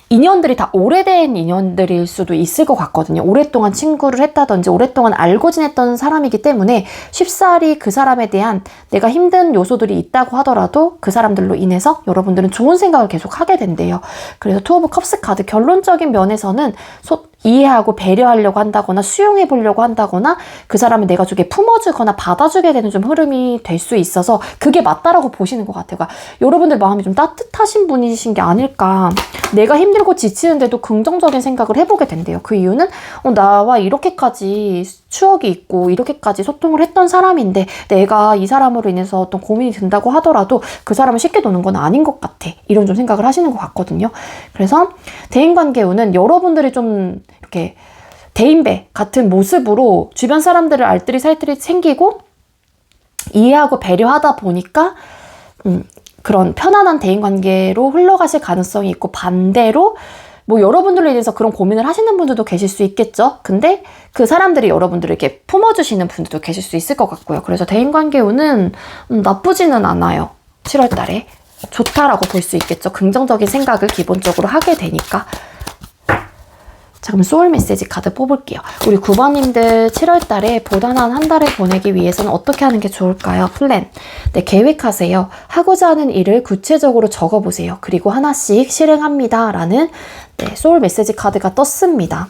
인연들이 다 오래된 인연들일 수도 있을 것 같거든요. 오랫동안 친구를 했다든지 오랫동안 알고 지냈던 사람이기 때문에 쉽사리 그 사람에 대한 내가 힘든 요소들이 있다고 하더라도 그 사람들로 인해서 여러분들은 좋은 생각을 계속 하게 된대요. 그래서 투 오브 컵스 카드 결론적인 면에서는 이해하고 배려하려고 한다거나 수용해 보려고 한다거나 그 사람을 내가 저게 품어주거나 받아주게 되는 좀 흐름이 될 수 있어서 그게 맞다라고 보시는 것 같아요. 그러니까 여러분들 마음이 좀 따뜻하신 분이신 게 아닐까. 내가 힘들고 지치는데도 긍정적인 생각을 해보게 된대요. 그 이유는 나와 이렇게까지 추억이 있고 이렇게까지 소통을 했던 사람인데 내가 이 사람으로 인해서 어떤 고민이 든다고 하더라도 그 사람을 쉽게 놓는 건 아닌 것 같아. 이런 좀 생각을 하시는 것 같거든요. 그래서 대인관계운은 여러분들이 좀 이렇게 대인배 같은 모습으로 주변 사람들을 알뜰히 살뜰히 챙기고 이해하고 배려하다 보니까 그런 편안한 대인관계로 흘러가실 가능성이 있고 반대로 뭐 여러분들로 인해서 그런 고민을 하시는 분들도 계실 수 있겠죠. 근데 그 사람들이 여러분들을 이렇게 품어주시는 분들도 계실 수 있을 것 같고요. 그래서 대인관계운은 나쁘지는 않아요. 7월 달에 좋다라고 볼 수 있겠죠. 긍정적인 생각을 기본적으로 하게 되니까. 자, 그럼 소울 메시지 카드 뽑을게요. 우리 9번님들 7월 달에 보단한 한 달을 보내기 위해서는 어떻게 하는 게 좋을까요? 플랜. 네, 계획하세요. 하고자 하는 일을 구체적으로 적어보세요. 그리고 하나씩 실행합니다. 라는 네, 소울 메시지 카드가 떴습니다.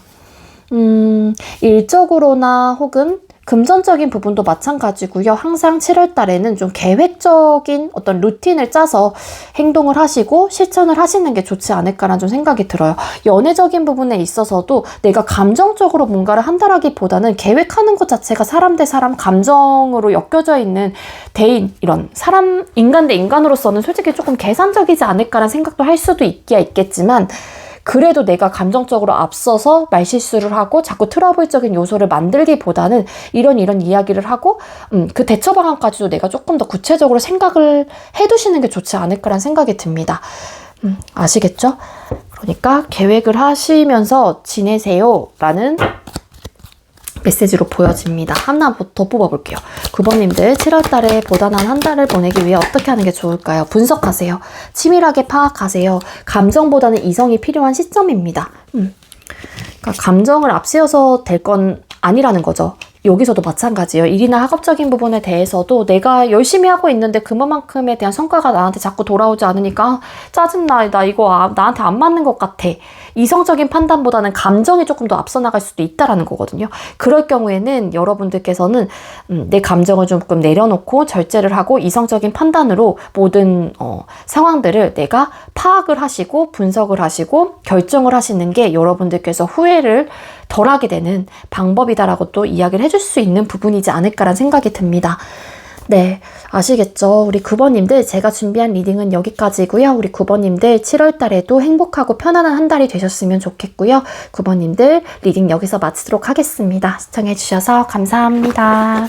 일적으로나 혹은 금전적인 부분도 마찬가지고요. 항상 7월 달에는 좀 계획적인 어떤 루틴을 짜서 행동을 하시고 실천을 하시는 게 좋지 않을까라는 좀 생각이 들어요. 연애적인 부분에 있어서도 내가 감정적으로 뭔가를 한다라기보다는 계획하는 것 자체가 사람 대 사람 감정으로 엮여져 있는 대인, 이런 사람, 인간 대 인간으로서는 솔직히 조금 계산적이지 않을까라는 생각도 할 수도 있겠지만 그래도 내가 감정적으로 앞서서 말실수를 하고 자꾸 트러블적인 요소를 만들기보다는 이런 이야기를 하고 그 대처 방안까지도 내가 조금 더 구체적으로 생각을 해두시는 게 좋지 않을까라는 생각이 듭니다. 아시겠죠? 그러니까 계획을 하시면서 지내세요 라는 메시지로 보여집니다. 하나 더 뽑아볼게요. 9번님들 7월 달에 보단한 한 달을 보내기 위해 어떻게 하는 게 좋을까요? 분석하세요. 치밀하게 파악하세요. 감정보다는 이성이 필요한 시점입니다. 그러니까 감정을 앞세워서 될 건 아니라는 거죠. 여기서도 마찬가지예요. 일이나 학업적인 부분에 대해서도 내가 열심히 하고 있는데 그만큼에 대한 성과가 나한테 자꾸 돌아오지 않으니까 짜증나. 나 이거 나한테 안 맞는 것 같아. 이성적인 판단보다는 감정이 조금 더 앞서 나갈 수도 있다라는 거거든요. 그럴 경우에는 여러분들께서는 내 감정을 조금 내려놓고 절제를 하고 이성적인 판단으로 모든 상황들을 내가 파악을 하시고 분석을 하시고 결정을 하시는 게 여러분들께서 후회를 덜하게 되는 방법이다라고 또 이야기를 해줄 수 있는 부분이지 않을까라는 생각이 듭니다. 네, 아시겠죠? 우리 9번님들 제가 준비한 리딩은 여기까지고요. 우리 9번님들 7월 달에도 행복하고 편안한 한 달이 되셨으면 좋겠고요. 9번님들 리딩 여기서 마치도록 하겠습니다. 시청해주셔서 감사합니다.